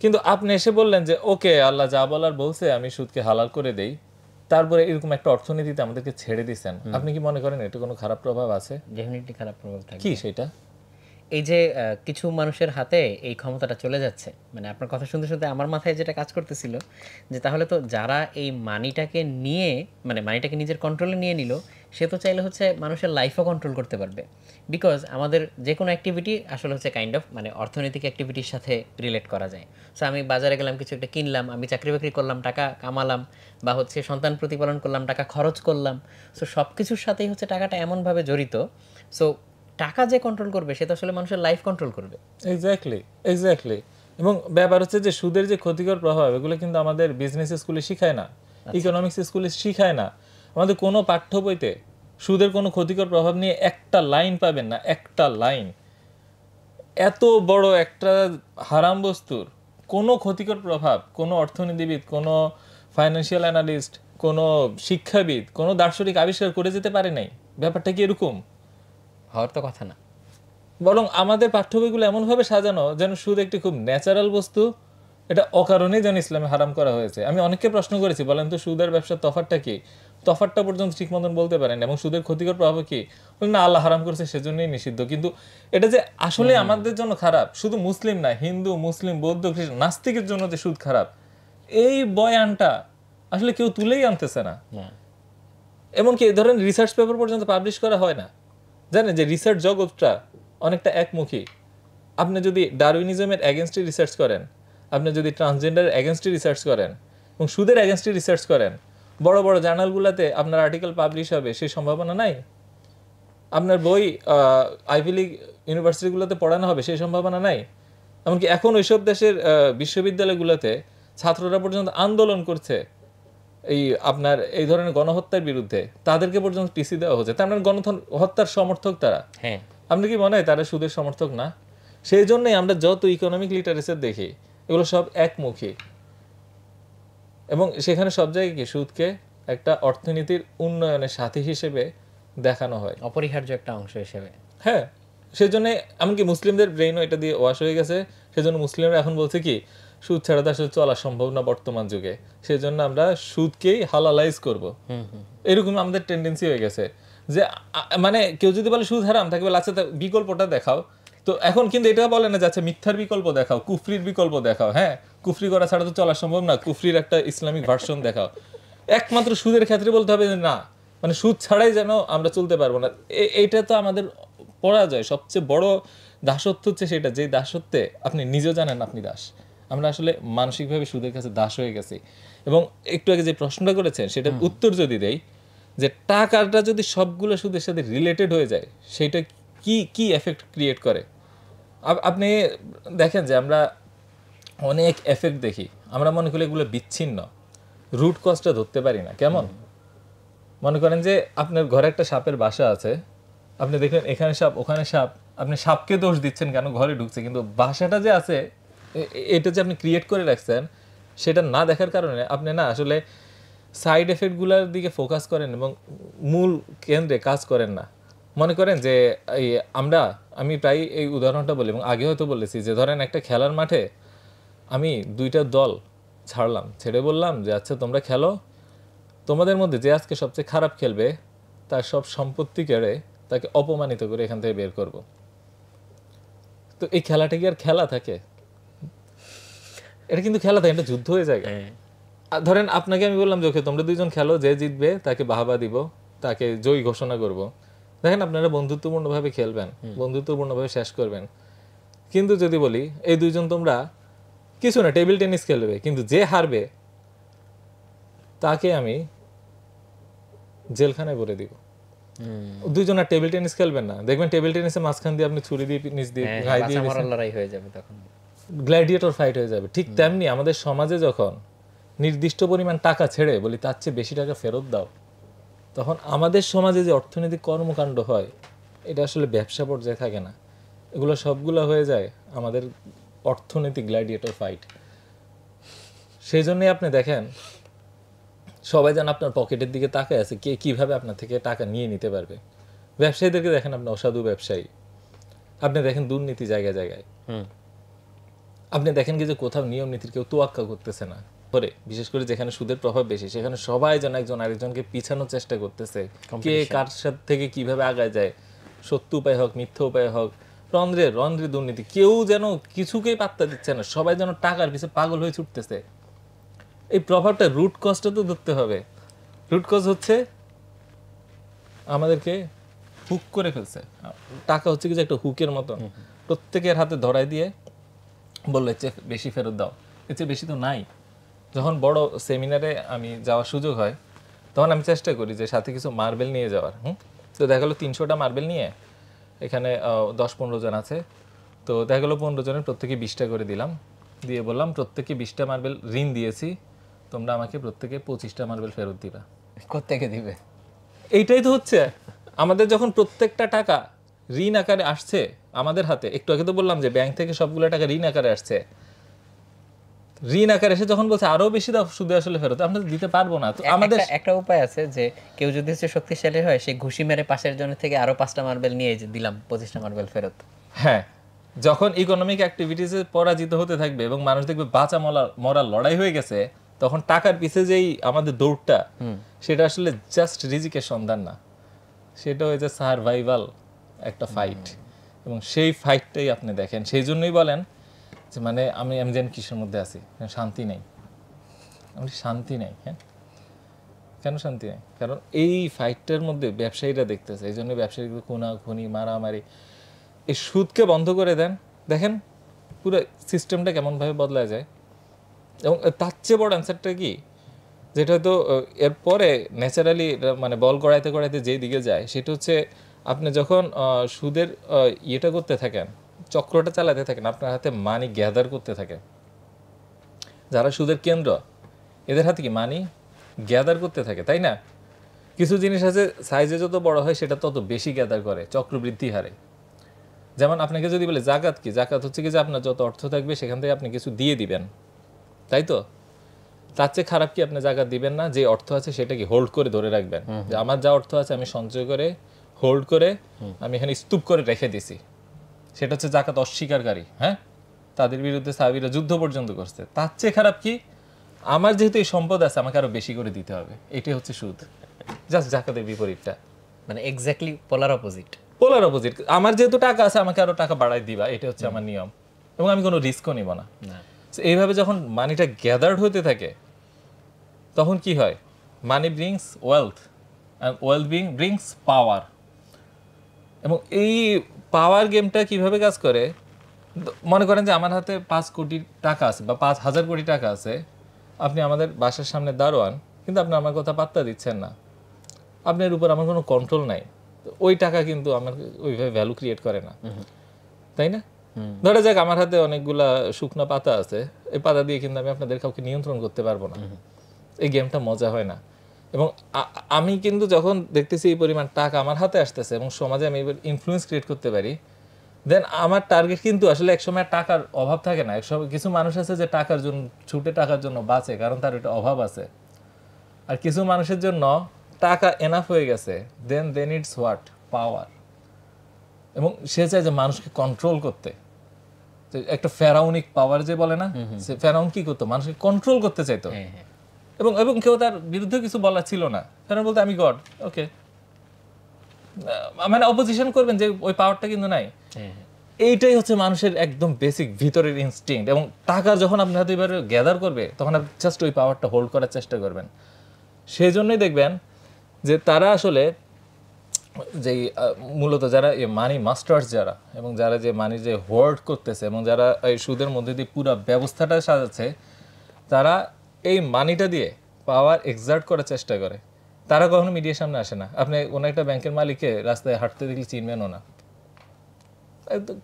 [SPEAKER 1] কিন্তু আপনি এসে বললেন যে ওকে, আল্লাহ যা বলার বলছে আমি সুদকে হালাল করে দেই, তারপরে এরকম একটা অর্থনীতিতে আমাদেরকে ছেড়ে দিচ্ছেন। আপনি কি মনে করেন এটা কোনো খারাপ প্রভাব আছে?
[SPEAKER 2] ডেফিনেটলি খারাপ প্রভাব থাকবে।
[SPEAKER 1] কি সেটা?
[SPEAKER 2] এই যে কিছু মানুষের হাতে এই ক্ষমতাটা চলে যাচ্ছে, মানে আপনার কথা শুনতে শুনতে আমার মাথায় যেটা কাজ করতেছিল যে তাহলে তো যারা এই মানিটাকে নিয়ে, মানে মানিটাকে নিজের কন্ট্রোলে নিয়ে নিল, সে তো চাইলে হচ্ছে মানুষের লাইফও কন্ট্রোল করতে পারবে। বিকজ আমাদের যে কোনো অ্যাক্টিভিটি আসলে হচ্ছে কাইন্ড অফ মানে অর্থনৈতিক অ্যাক্টিভিটির সাথে রিলেট করা যায়। সো আমি বাজারে গেলাম, কিছু একটা কিনলাম, আমি চাকরি বাকরি করলাম, টাকা কামালাম, বা হচ্ছে সন্তান প্রতিপালন করলাম, টাকা খরচ করলাম। সো সব কিছুর সাথেই হচ্ছে টাকাটা এমনভাবে জড়িত। সো টাকা যে কন্ট্রোল করবে সে তো আসলে মানুষের লাইফ কন্ট্রোল করবে।
[SPEAKER 1] Exactly, exactly. এবং ব্যাপার হচ্ছে যে সুদের যে ক্ষতিকর প্রভাব, এগুলো কিন্তু আমাদের বিজনেস স্কুলে শিখায় না, ইকোনমিক্স স্কুলে শিখায় না। আমাদের কোনো পাঠ্য বইতে সুদের কোনো ক্ষতিকর প্রভাব নিয়ে একটা লাইন পাবেন না, একটা লাইন। এত বড় একটা হারাম বস্তুর কোনো ক্ষতিকর প্রভাব কোনো অর্থনীতিবিদ, কোনো ফাইন্যান্সিয়াল অ্যানালিস্ট, কোনো শিক্ষাবিদ, কোনো দার্শনিক আবিষ্কার করে যেতে পারে নাই। ব্যাপারটা কি এরকম?
[SPEAKER 2] হওয়ার তো কথা না।
[SPEAKER 1] বরং আমাদের পাঠ্য বইগুলো এমনভাবে সাজানো যেন সুদ একটি খুব ন্যাচারাল বস্তু, এটা অকারণেই যেন ইসলামে হারাম করা হয়েছে। আমি অনেককে প্রশ্ন করেছি, বলেন তো সুদের ব্যবসার তফাৎটা কি? তফাৎটা পর্যন্ত ঠিক মতন বলতে পারেন, এবং সুদের ক্ষতিকর প্রভাব কি? বলেন না, আল্লাহ হারাম করেছে সেজন্যই নিষিদ্ধ। কিন্তু এটা যে আসলে আমাদের জন্য খারাপ, শুধু মুসলিম না, হিন্দু, মুসলিম, বৌদ্ধ, খ্রিস্টান, নাস্তিকের জন্য যে সুদ খারাপ, এই বয়ানটা আসলে কেউ তুলেই আনতেছে না। এমনকি এই ধরনের রিসার্চ পেপার পর্যন্ত পাবলিশ করা হয় না। জানেন যে রিসার্চ জগৎটা অনেকটা একমুখী। আপনি যদি ডারউইনিজমের এগেনস্টে রিসার্চ করেন, আপনি যদি ট্রান্সজেন্ডারের এগেনস্টে রিসার্চ করেন, এবং সুদের এগেনস্টে রিসার্চ করেন, বড় বড় জার্নালগুলোতে আপনার আর্টিকেল পাবলিশ হবে সেই সম্ভাবনা নাই? আপনার বই আইভি লিগ ইউনিভার্সিটিগুলোতে পড়ানো হবে সেই সম্ভাবনা নাই? এমনকি এখন ওইসব দেশের বিশ্ববিদ্যালয়গুলোতে ছাত্ররা পর্যন্ত আন্দোলন করছে এই আপনার এই ধরনের গণহত্যার বিরুদ্ধে, তাদেরকে পর্যন্ত টিসি দেওয়া হচ্ছে। তার মানে গণহত্যার সমর্থক তারা।
[SPEAKER 2] হ্যাঁ,
[SPEAKER 1] আপনি কি মনে হয় তারা সুদের সমর্থক না? সেই জন্যই আমরা যত ইকোনমিক লিটারেচার দেখি, এগুলো সব একমুখী, এবং সেখানে সব জায়গায় কি সুদকে একটা অর্থনীতির উন্নয়নের সাথী হিসেবে দেখানো হয়,
[SPEAKER 2] অপরিহার্য একটা অংশ হিসেবে।
[SPEAKER 1] হ্যাঁ। সেই জন্য এমনকি মুসলিমদের ব্রেইনও এটা দিয়ে ওয়াশ হয়ে গেছে। সেজন্য মুসলিমরা এখন বলছে কি, সুদ ছাড়া তো আসলে চলা সম্ভব না বর্তমান যুগে, সেজন্য আমরা সুদকেই হালালাইজ করব। এরকম আমাদের টেন্ডেন্সি হয়ে গেছে যে মানে কেউ যদি বলে সুদ হারাম, তাকে বলে আচ্ছা বিকল্পটা দেখাও। তো এখন কিন্তু এটা বলে না যে আচ্ছা মিথ্যার বিকল্প দেখাও, কুফরির বিকল্প দেখাও। হ্যাঁ, কুফরি করা ছাড়া তো চলা সম্ভব না, কুফরির একটা ইসলামিক ভার্সন দেখাও। একমাত্র সুদের ক্ষেত্রে বলতে হবে যে না, মানে সুদ ছাড়াই যেন আমরা চলতে পারবো না। এইটা তো আমাদের পরাজয়। সবচেয়ে বড় দাসত্ব হচ্ছে সেটা, যে দাসত্বে আপনি নিজেও জানেন আপনি দাস। আমরা আসলে মানসিকভাবে সুদের কাছে দাস হয়ে গেছি। এবং একটু আগে যে প্রশ্নটা করেছেন সেটার উত্তর যদি দেই, যে টাকাটা যদি সবগুলো সুদের সাথে রিলেটেড হয়ে যায়, সেটা কি কি এফেক্ট ক্রিয়েট করে। আপনি দেখেন যে আমরা অনেক এফেক্ট দেখি, আমরা মনে করি এগুলো বিচ্ছিন্ন, রুট কজটা ধরতে পারি না। কেমন? মনে করেন যে আপনার ঘরে একটা সাপের বাসা আছে, আপনি দেখলেন এখানে সাপ ওখানে সাপ, আপনি সাপকে দোষ দিচ্ছেন কেন, ঘরে ঢুকছে, কিন্তু বাসাটা যে আছে এটা যে আপনি ক্রিয়েট করে রাখছেন, সেটা না দেখার কারণে আপনি না আসলে সাইড এফেক্টগুলোর দিকে ফোকাস করেন এবং মূল কেন্দ্রে কাজ করেন না। মনে করেন যে এই আমি প্রায় এই উদাহরণটা বলি এবং আগে হয়তো বলেছি যে ধরেন একটা খেলার মাঠে আমি 2টা দল ছাড়লাম, ছেড়ে বললাম যে আচ্ছা তোমরা খেলো, তোমাদের মধ্যে যে আজকে সবচেয়ে খারাপ খেলবে তার সব সম্পত্তি কেড়ে তাকে অপমানিত করে এখান থেকে বের করব। তো এই খেলাটা কি আর খেলা থাকে? এটা কিন্তু খেলা থাকে, এটা যুদ্ধ হয়ে যায়। আর ধরেন আপনাকে আমি বললাম যে ওকে তোমরা 2জন খেলো, যে জিতবে তাকে বাহাবা দিব, তাকে জয়ী ঘোষণা করব। দেখেন আপনারা বন্ধুত্বপূর্ণভাবে খেলবেন, বন্ধুত্বপূর্ণভাবে শেষ করবেন। কিন্তু যদি বলি এই 2জন তোমরা কিছু না টেবিল টেনিস খেলবে, কিন্তু যে হারবে তাকে আমি জেলখানায় ভরে দিব। 2জন আর টেবিল টেনিস খেলবেন না, দেখবেন টেবিল টেনিসে মাঝখান দিয়ে আপনি ছুরি দিয়ে নিচ দিয়ে ঘাই দিয়ে
[SPEAKER 2] লড়াই হয়ে যাবে, তখন
[SPEAKER 1] গ্ল্যাডিয়েটর ফাইট হয়ে যাবে। ঠিক তেমনি আমাদের সমাজে যখন নির্দিষ্ট পরিমাণ টাকা ছেড়ে বলি তার চেয়ে বেশি টাকা ফেরত দাও, তখন আমাদের সমাজে যে অর্থনৈতিক কর্মকাণ্ড হয় এটা আসলে ব্যবসা পর্যায়ে থাকে না, এগুলো সবগুলো হয়ে যায় আমাদের অর্থনৈতিক গ্ল্যাডিয়েটর ফাইট। সেই জন্যই আপনি দেখেন সবাই যেন আপনার পকেটের দিকে তাকায় আছে, কে কিভাবে আপনার থেকে টাকা নিয়ে নিতে পারবে। ব্যবসায়ীদেরকে দেখেন আপনি অসাধু ব্যবসায়ী, আপনি দেখেন দুর্নীতি জায়গায় জায়গায়, আপনি দেখেন কি যে কোথাও নিয়ম নীতির কেউ তোয়াক্কা করতেছে না করে, বিশেষ করে যেখানে সুদের প্রভাব বেশি সেখানে সবাই যেন একজন আরেকজনকে পিছানোর চেষ্টা করতেছে, কে কার সাথে থেকে কিভাবে আগায় যায়, সত্য উপায় হোক মিথ্যা উপায় হোক, রন্ধ্রে রন্ধ্রে দুর্নীতি, কেউ যেন কিছুকেই পাত্তা দিচ্ছে না, সবাই যেন টাকার পিছে পাগল হয়ে ছুটতেছে। এই প্রভাবটা রুট কজটা তো ধরতে হবে। রুট কজ হচ্ছে আমাদেরকে হুক করে ফেলছে। টাকা হচ্ছে কি যে একটা হুকের মতন, প্রত্যেকের হাতে ধরাই দিয়ে বললো এর চেয়ে বেশি ফেরত দাও, এর চেয়ে বেশি তো নাই। যখন বড় সেমিনারে আমি যাওয়ার সুযোগ হয় তখন আমি চেষ্টা করি যে সাথে কিছু মার্বেল নিয়ে যাওয়ার। তো দেখা গেলো 300টা মার্বেল নিয়ে এখানে 10-15 জন আছে, তো দেখা গেলো 15 জনের প্রত্যেকে 20টা করে দিলাম, দিয়ে বললাম প্রত্যেকে 20টা মার্বেল ঋণ দিয়েছি, তোমরা আমাকে প্রত্যেকে 25টা মার্বেল ফেরত দিবা।
[SPEAKER 2] কোত্থেকে দিবে?
[SPEAKER 1] এইটাই তো হচ্ছে আমাদের যখন প্রত্যেকটা টাকা ঋণ আকারে আসছে আমাদের হাতে। একটু আগে তো বললাম যে ব্যাংক থেকে সবগুলো টাকা ঋণ আকারে আসছে, ঋণ আকারে এসে যখন বলছে আরো বেশি দাও সুদে আসলে ফেরত, আমরা দিতে পারবো না। তো আমাদের
[SPEAKER 2] একটা উপায় আছে যে কেউ যদি শক্তিশালী হয় সে ঘুষি মেরে পাশের জনের থেকে আরো 5টা মার্বেল নিয়ে দিলাম 25টা মার্বেল ফেরত।
[SPEAKER 1] হ্যাঁ, যখন ইকোনমিক অ্যাক্টিভিটিসে পরাজিত হতে থাকবে এবং মানুষ দেখবে বাঁচা মরার লড়াই হয়ে গেছে, তখন টাকার পিছে যেই আমাদের দৌড়টা সেটা আসলে জাস্ট রিজিকের সন্ধান না, সেটা হয়েছে সারভাইভাল একটা ফাইট। এবং সেই ফাইটটাই আপনি দেখেন, সেই জন্যই বলেন যে মানে আমি যেন কিসের মধ্যে আছি, শান্তি নেই, আমি শান্তি নেই। হ্যাঁ, কেন শান্তি নেই? কারণ এই ফাইটটার মধ্যে ব্যবসায়ীরা দেখতেছে, এই জন্য ব্যবসায়ীগুলো খুনাখুনি মারামারি। এই সুদকে বন্ধ করে দেন, দেখেন পুরো সিস্টেমটা কেমনভাবে বদলা যায়। এবং তার চেয়ে বড় অ্যান্সারটা কি, যেটা হয়তো এরপরে ন্যাচারালি মানে বল গড়াইতে গড়াইতে যেই দিকে যায়, সেটা হচ্ছে আপনি যখন সুদের ইয়েটা করতে থাকেন, চক্রটা চালাতে থাকেন, আপনার হাতে মানি গ্যাদার করতে থাকে। যারা সুদের কেন্দ্র এদের হাতে কি মানি গ্যাদার করতে থাকে, তাই না? কিছু জিনিস আছে সাইজে যত বড় হয় সেটা তত বেশি গ্যাদার করে চক্রবৃদ্ধি হারে। যেমন আপনাকে যদি বলে জাকাত কি, জাকাত হচ্ছে কি যে আপনার যত অর্থ থাকবে সেখান থেকে আপনি কিছু দিয়ে দিবেন, তাই তো? তার চেয়ে খারাপ কি আপনি জাকাত দিবেন না, যে অর্থ আছে সেটা কি হোল্ড করে ধরে রাখবেন, যে আমার যা অর্থ আছে আমি সঞ্চয় করে হোল্ড করে আমি এখানে স্তূপ করে রেখে দিছি। সেটা হচ্ছে জাকাত অস্বীকারী। হ্যাঁ, তাদের বিরুদ্ধে সাহাবীরা যুদ্ধ পর্যন্ত করছে। তার চেয়ে খারাপ কি, আমার যেহেতু এই সম্পদ আছে আমাকে আরো বেশি করে দিতে হবে, এটাই হচ্ছে সুদ। জাস্ট জাকাতের বিপরীতটা,
[SPEAKER 2] মানে এক্স্যাক্টলি পোলার অপোজিট।
[SPEAKER 1] পোলার অপোজিট। আমার যেহেতু টাকা আছে আমাকে আরো টাকা বাড়াই দিবা, এটা হচ্ছে আমার নিয়ম, এবং আমি কোনো রিস্কও নিব না। এইভাবে যখন মানিটা গ্যাদার্ড হতে থাকে তখন কি হয়, money brings wealth and wealth brings power. এবং এই পাওয়ার গেমটা কিভাবে কাজ করে, মনে করেন যে আমার হাতে 5 কোটি টাকা আছে বা 5,000 কোটি টাকা আছে, আপনি আমাদের বাসার সামনে দাঁড়ান, কিন্তু আপনি আমার কথা পাত্তা দিচ্ছেন না, আপনার উপর আমার কোনো কন্ট্রোল নাই, ওই টাকা কিন্তু আমার ওইভাবে ভ্যালু ক্রিয়েট করে না, তাই না? ধরা যাক আমার হাতে অনেকগুলা শুকনো পাতা আছে, এই পাতা দিয়ে কিন্তু আমি আপনাদের কাউকে নিয়ন্ত্রণ করতে পারবো না, এই গেমটা মজা হয় না। এবং আমি কিন্তু যখন দেখতেছি এই পরিমাণ টাকা আমার হাতে আসতেছে এবং সমাজে আমি এবার ইনফ্লুয়েন্স ক্রিয়েট করতে পারি, দেন আমার টার্গেট কিন্তু আসলে একসময় টাকার অভাব থাকে না। একসময় কিছু মানুষ আছে যে টাকার জন্য ছুটে টাকার জন্য বাঁচে, কারণ তার এটা অভাব আছে। আর কিছু মানুষের জন্য টাকা এনাফ হয়ে গেছে, দেন ইটস হোয়াট পাওয়ার। এবং সে চায় যে মানুষকে কন্ট্রোল করতে, একটা ফেরাউনিক পাওয়ার যে বলে না, সে ফেরাউন কি করতো, মানুষকে কন্ট্রোল করতে চাইতো। এবং এবং কেউ তার বিরুদ্ধে কিছু বলা ছিল না, ফেরাউন বলতে আমি গড, ওকে, মানে অপোজিশন করবেন যে ওই পাওয়ারটা কিন্তু নাই। এইটাই হচ্ছে মানুষের একদম বেসিক ভিতরের ইনস্টিংক্ট। এবং টাকা যখন আপনি হাতে এবারে গ্যাদার করবে তখন আপনি জাস্ট ওই পাওয়ারটা হোল্ড করার চেষ্টা করবেন। সেই জন্যই দেখবেন যে তারা আসলে যেই মূলত যারা মানি মাস্টার্স যারা, এবং যারা যে মানি যে হোল্ড করতেছে এবং যারা এই সুদের মধ্যে দিয়ে পুরো ব্যবস্থাটা সাজাচ্ছে, তারা এই মানিটা দিয়ে পাওয়ার এক্সার্ট করার চেষ্টা করে। তারা কখনো মিডিয়ার সামনে আসে না। আপনি কোনো একটা ব্যাংকের মালিককে রাস্তায় হাঁটতে দেখলে চিনবেনও না,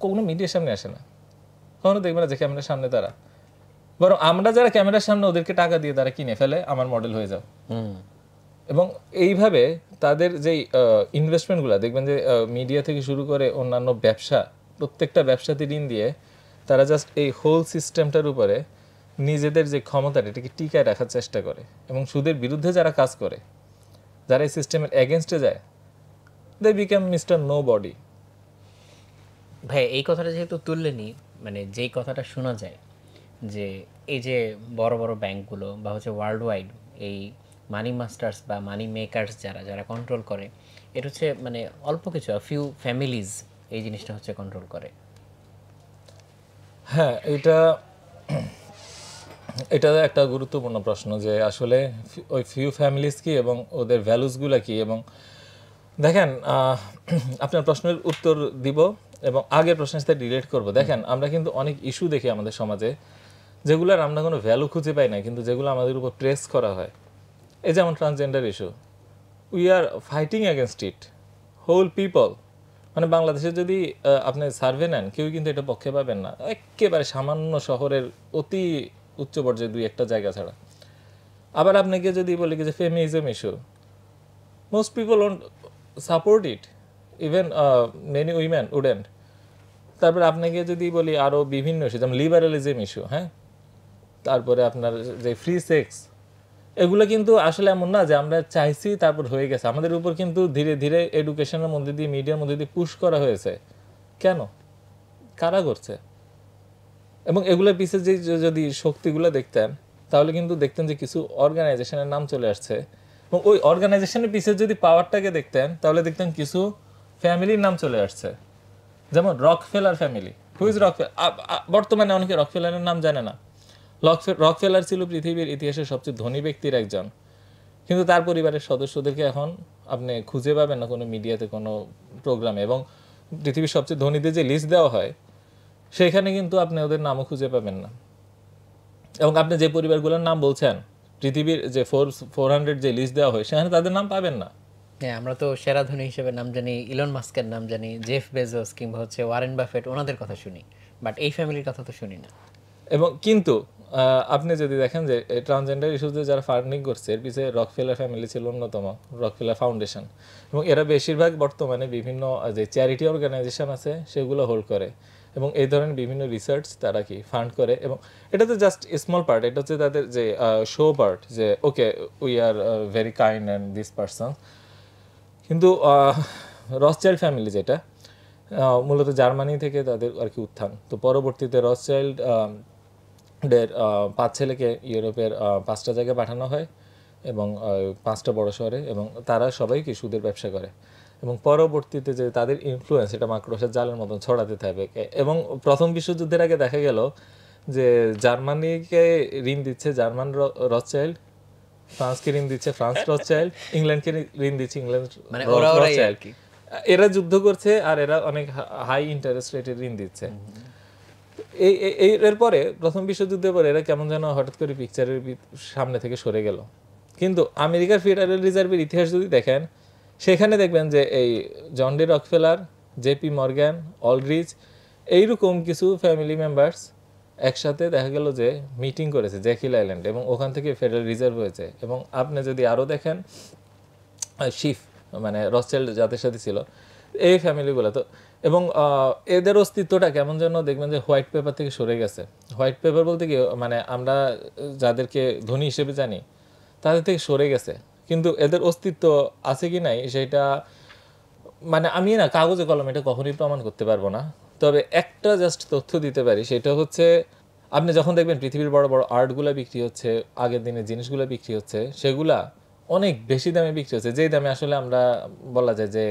[SPEAKER 1] কোনো মিডিয়ার সামনে আসে না, কখনো দেখবে না যে ক্যামেরার সামনে তারা। বরং আমরা যারা ক্যামেরার সামনে ওদেরকে টাকা দিয়ে তারা কিনে ফেলে, আমার মডেল হয়ে যাও। এবং এইভাবে তাদের যেই ইনভেস্টমেন্টগুলো দেখবেন যে মিডিয়া থেকে শুরু করে অন্যান্য ব্যবসা, প্রত্যেকটা ব্যবসাতে ঋণ দিয়ে তারা জাস্ট এই হোল সিস্টেমটার উপরে নিজেদের যে ক্ষমতাটা এটাকে টিকায় রাখার চেষ্টা করে। এবং সুদের বিরুদ্ধে যারা কাজ করে, যারা এই সিস্টেমের এগেনস্টে যায়, they become mister nobody.
[SPEAKER 2] ভাই এই কথাটা যেহেতু তুললেনি, মানে যেই কথাটা শোনা যায় যে এই যে বড় বড় ব্যাংকগুলো বা হচ্ছে ওয়ার্ল্ড ওয়াইড এই মানি মাস্টার্স বা মানি মেকার্স যারা যারা কন্ট্রোল করে, এটা হচ্ছে মানে অল্প কিছু ফিউ ফ্যামিলিজ এই জিনিসটা হচ্ছে কন্ট্রোল করে।
[SPEAKER 1] হ্যাঁ, এটা একটা গুরুত্বপূর্ণ প্রশ্ন যে আসলে ওই ফিউ ফ্যামিলিজ কি এবং ওদের ভ্যালুসগুলো কি। এবং দেখেন, আপনার প্রশ্নের উত্তর দিব এবং আগের প্রশ্নের সাথে রিলেট করব। দেখেন, আমরা কিন্তু অনেক ইস্যু দেখি আমাদের সমাজে যেগুলোর আমরা কোনো ভ্যালু খুঁজে পাই না, কিন্তু যেগুলো আমাদের উপর প্রেস করা হয়। এই যেমন transgender issue, we are fighting against it, whole people. মানে বাংলাদেশে যদি আপনি সার্ভে নেন, কেউ কিন্তু এটা পক্ষে পাবেন না, একেবারে সামান্য শহরের অতি উচ্চ পর্যায়ে দুই একটা জায়গা ছাড়া। আবার আপনাকে যদি বলি যে feminism issue, most people won't support it, even many women wouldn't. তারপরে আপনাকে যদি বলি আরও বিভিন্ন ইস্যু, যেমন লিবারালিজম ইস্যু, হ্যাঁ, তারপরে আপনার যে ফ্রি সেক্স, এগুলো কিন্তু আসলে এমন না যে আমরা চাইছি তারপর হয়ে গেছে। আমাদের উপর কিন্তু ধীরে ধীরে এডুকেশনের মধ্যে দিয়ে, মিডিয়ার মধ্যে দিয়ে পুশ করা হয়েছে। কেন? কারা করছে? এবং এগুলোর পিছিয়ে যে যদি শক্তিগুলো দেখতেন, তাহলে কিন্তু দেখতেন যে কিছু অর্গানাইজেশনের নাম চলে আসছে। এবং ওই অর্গানাইজেশনের পিছিয়ে যদি পাওয়ারটাকে দেখতেন, তাহলে দেখতেন কিছু ফ্যামিলির নাম চলে আসছে। যেমন রকফেলার ফ্যামিলি। Who's Rockefeller? বর্তমানে অনেকে রকফেলারের নাম জানে না। রকফেলার ছিল পৃথিবীর ইতিহাসের সবচেয়ে ধনী ব্যক্তির একজন, কিন্তু তার পরিবারের সদস্যদেরকে এখন আপনি খুঁজে পাবেন না কোনো মিডিয়াতে, কোনো প্রোগ্রামে। এবং পৃথিবীর সবচেয়ে ধনীদের যে লিস্ট দেওয়া হয়, সেখানে কিন্তু আপনি ওদের নামও খুঁজে পাবেন না। এবং আপনি যে পরিবারগুলোর নাম বলছেন, পৃথিবীর যে 400 যে লিস্ট দেওয়া হয়, সেখানে তাদের নাম পাবেন না।
[SPEAKER 2] হ্যাঁ, আমরা তো সেরা ধনী হিসেবে নাম জানি ইলন মাস্কের নাম জানি, জেফ বেজোস কিংবা হচ্ছে ওয়ারেন বাফেট, ওনাদের কথা শুনি, বাট এই ফ্যামিলির কথা তো শুনি না।
[SPEAKER 1] এবং কিন্তু আপনি যদি দেখেন যে ট্রান্সজেন্ডার ইস্যুতে যারা ফান্ডিং করছে, এর পিছিয়ে রকফেলার ফ্যামিলি ছিল অন্যতম, রকফেলার ফাউন্ডেশন। এবং এরা বেশিরভাগ বর্তমানে বিভিন্ন যে চ্যারিটি অর্গানাইজেশন আছে সেগুলো হোল্ড করে, এবং এই ধরনের বিভিন্ন রিসার্চ তারা কি ফান্ড করে। এবং এটা তো জাস্ট স্মল পার্ট, এটা হচ্ছে তাদের যে শো পার্ট, যে okay we are very kind and this person. কিন্তু রসচাইল্ড ফ্যামিলি যেটা মূলত জার্মানি থেকে তাদের আর কি উত্থান, তো পরবর্তীতে রসচাইল্ড 5 ছেলেকে ইউরোপের 5টা জায়গায় পাঠানো হয়, এবং 5টা বড় শহরে, এবং তারা সবাই কি সুদের ব্যবসা করে। এবং পরবর্তীতে যে তাদের ইনফ্লুয়েন্স, এটা মাকড়সার জালের মতন ছড়াতে থাকে। এবং প্রথম বিশ্বযুদ্ধের আগে দেখা গেল যে জার্মানিকে ঋণ দিচ্ছে জার্মান রসচাইল্ড, ফ্রান্সকে ঋণ দিচ্ছে ফ্রান্স রসচাইল্ড, ইংল্যান্ডকে ঋণ দিচ্ছে ইংল্যান্ড রসচাইল্ড। এরা যুদ্ধ করছে আর এরা অনেক হাই ইন্টারেস্ট রেটে ঋণ দিচ্ছে। এরপরে প্রথম বিশ্বযুদ্ধের পরে এরা কেমন যেন হঠাৎ করে পিকচারের সামনে থেকে সরে গেল। কিন্তু আমেরিকার ফেডারেল রিজার্ভের ইতিহাস যদি দেখেন, সেখানে দেখবেন যে এই John D Rockefeller, JP Morgan, Aldrich, এইরকম কিছু ফ্যামিলি মেম্বার্স একসাথে দেখা গেল যে মিটিং করেছে জ্যাকিল আইল্যান্ড, এবং ওখান থেকে ফেডারেল রিজার্ভ হয়েছে। এবং আপনি যদি আরও দেখেন, শিফ মানে রসচাইল্ড যাদের সাথে ছিল এই ফ্যামিলিগুলো, তো এবং এদের অস্তিত্বটা কেমন যেন দেখবেন যে হোয়াইট পেপার থেকে সরে গেছে। হোয়াইট পেপার বলতে কি, মানে আমরা যাদেরকে ধনী হিসেবে জানি তাদের থেকে সরে গেছে, কিন্তু এদের অস্তিত্ব আছে কি নাই সেটা মানে আমি না কাগজে কলমে এটা কখনোই প্রমাণ করতে পারবো না, তবে একটা জাস্ট তথ্য দিতে পারি, সেটা হচ্ছে আপনি যখন দেখবেন পৃথিবীর বড় বড় আর্টগুলো বিক্রি হচ্ছে, আগের দিনের জিনিসগুলো বিক্রি হচ্ছে, সেগুলা অনেক বেশি দামে বিক্রি হচ্ছে, যেই দামে আসলে আমরা বলা যায় যে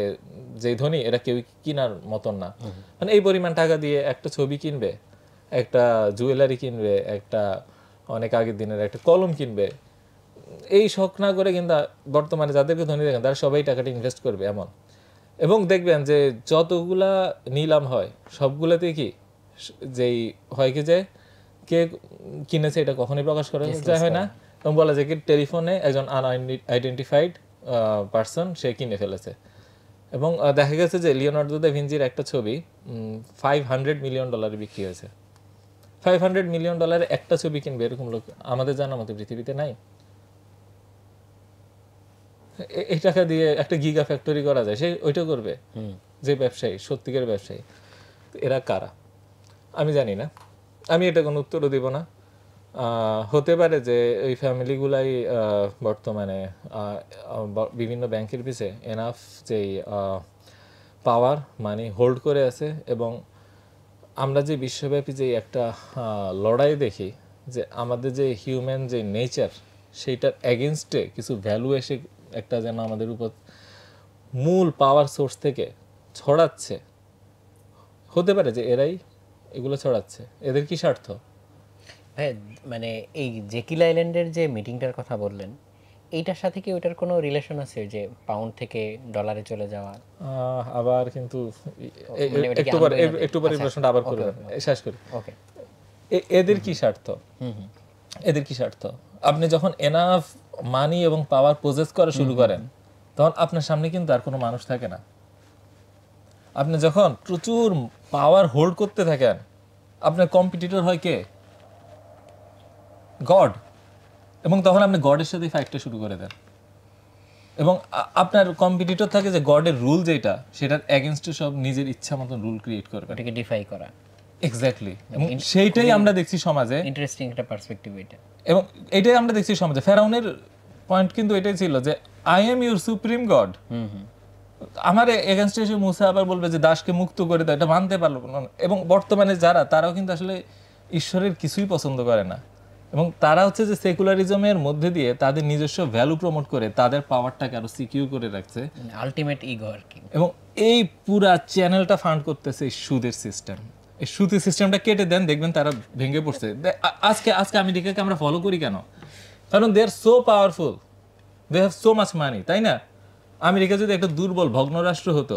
[SPEAKER 1] যেই ধনী এরা কেউ কেনার মতন না। মানে এই পরিমাণ টাকা দিয়ে একটা ছবি কিনবে, একটা জুয়েলারি কিনবে, একটা অনেক আগের দিনের একটা কলম কিনবে, এই শখ না করে কিন্তু বর্তমানে যাদেরকে ধনী দেখেন তারা সবাই টাকাটা ইনভেস্ট করবে এমন। এবং দেখবেন যে যতগুলা নিলাম হয় সবগুলাতে কি যেই হয় কি যে কে কিনেছে এটা কখনোই প্রকাশ করা যায় হয় না, এবং বলা যায় কি টেলিফোনে একজন আনআইডেন্টিফাইড পার্সন সে কিনে ফেলেছে। এবং দেখা গেছে যে লিওনার্দো দা ভিঞ্চির একটা ছবি $500 মিলিয়ন বিক্রি হয়েছে। $500 মিলিয়ন একটা ছবি কিনবে এরকম লোক আমাদের জানার মতো পৃথিবীতে নাই। এই টাকা দিয়ে একটা গিগা ফ্যাক্টরি করা যায়, সে ওইটা করবে যে ব্যবসায়ী, সত্যিকার ব্যবসায়ী। এরা কারা আমি জানি না, আমি এটা কোনো উত্তরও দিব না। হতে পারে যে এই ফ্যামিলিগুলাই বর্তমানে বিভিন্ন ব্যাংকের পিছে এনাফ যেই পাওয়ার মানি হোল্ড করে আছে, এবং আমরা যে বিশ্বব্যাপী যে একটা লড়াই দেখি যে আমাদের যে হিউম্যান যে নেচার সেইটার এগেনস্টে কিছু ভ্যালু এসে একটা যেন আমাদের উপর মূল পাওয়ার সোর্স থেকে ছড়াচ্ছে। হতে পারে যে এরাই এগুলো ছড়াচ্ছে, এদের কি স্বার্থ?
[SPEAKER 2] হ্যাঁ, মানে এই জেকিল আইল্যান্ডের যে মিটিংটার কথা বললেন, এইটার সাথে কি ওইটার কোনো রিলেশন আছে, যে পাউন্ড থেকে ডলারে চলে যাওয়া?
[SPEAKER 1] আবার কিন্তু
[SPEAKER 2] মানে ওটা কি
[SPEAKER 1] একটু পরে
[SPEAKER 2] আনবই না?
[SPEAKER 1] একটু পরে প্রশ্নটা আবার করবেন, শেষ করি।
[SPEAKER 2] ওকে।
[SPEAKER 1] এদের কি স্বার্থ? এদের কি স্বার্থ? আপনি যখন এনাফ মানি এবং পাওয়ার পজেস করা শুরু করেন তখন আপনার সামনে কিন্তু আর কোনো মানুষ থাকে না। আপনি যখন প্রচুর পাওয়ার হোল্ড করতে থাকেন, আপনার কম্পিটিটর হয় কে? গড। এবং তখন আপনি গডের সাথে ফাইটটা শুরু করে দেন, এবং আপনার কম্পিটিটর থাকে যে গডের রুল যেটা সেটার এগেনস্টে সব নিজের ইচ্ছা মতন রুল ক্রিয়েট করবে,
[SPEAKER 2] ওটাকে ডিফাই করা।
[SPEAKER 1] এক্স্যাক্টলি। এবং সেইটাই আমরা দেখছি সমাজে,
[SPEAKER 2] ইন্টারেস্টিং একটা পার্সপেক্টিভ এটা।
[SPEAKER 1] এবং এটাই আমরা দেখছি সমাজে। ফেরাউনের পয়েন্ট কিন্তু এটাই ছিল যে I am your supreme god. আমার এগেনস্টে এসে মুসা আবার বলবে যে দাসকে মুক্ত করে দাও, এটা মানতে পারলো না। এবং বর্তমানে যারা তারাও কিন্তু আসলে ঈশ্বরের কিছুই পছন্দ করে না, এবং তারা হচ্ছে যে সেকুলারিজমের মধ্যে দিয়ে তাদের নিজস্ব ভ্যালু প্রমোট করে তাদের পাওয়ারটাকে আরো সিকিউর করে রাখছে,
[SPEAKER 2] আলটিমেট ইগো আর কি।
[SPEAKER 1] এবং এই পুরা চ্যানেলটা ফান্ড করতেছে এই সুদের সিস্টেম। এই সুদের সিস্টেমটা কেটে দেন, দেখবেন তারা ভেঙে পড়ছে। আজকে আজকে আমেরিকাকে আমরা ফলো করি কেন? কারণ they are so powerful, they have so much money, তাই না? আমেরিকা যদি একটা দুর্বল ভগ্ন রাষ্ট্র হতো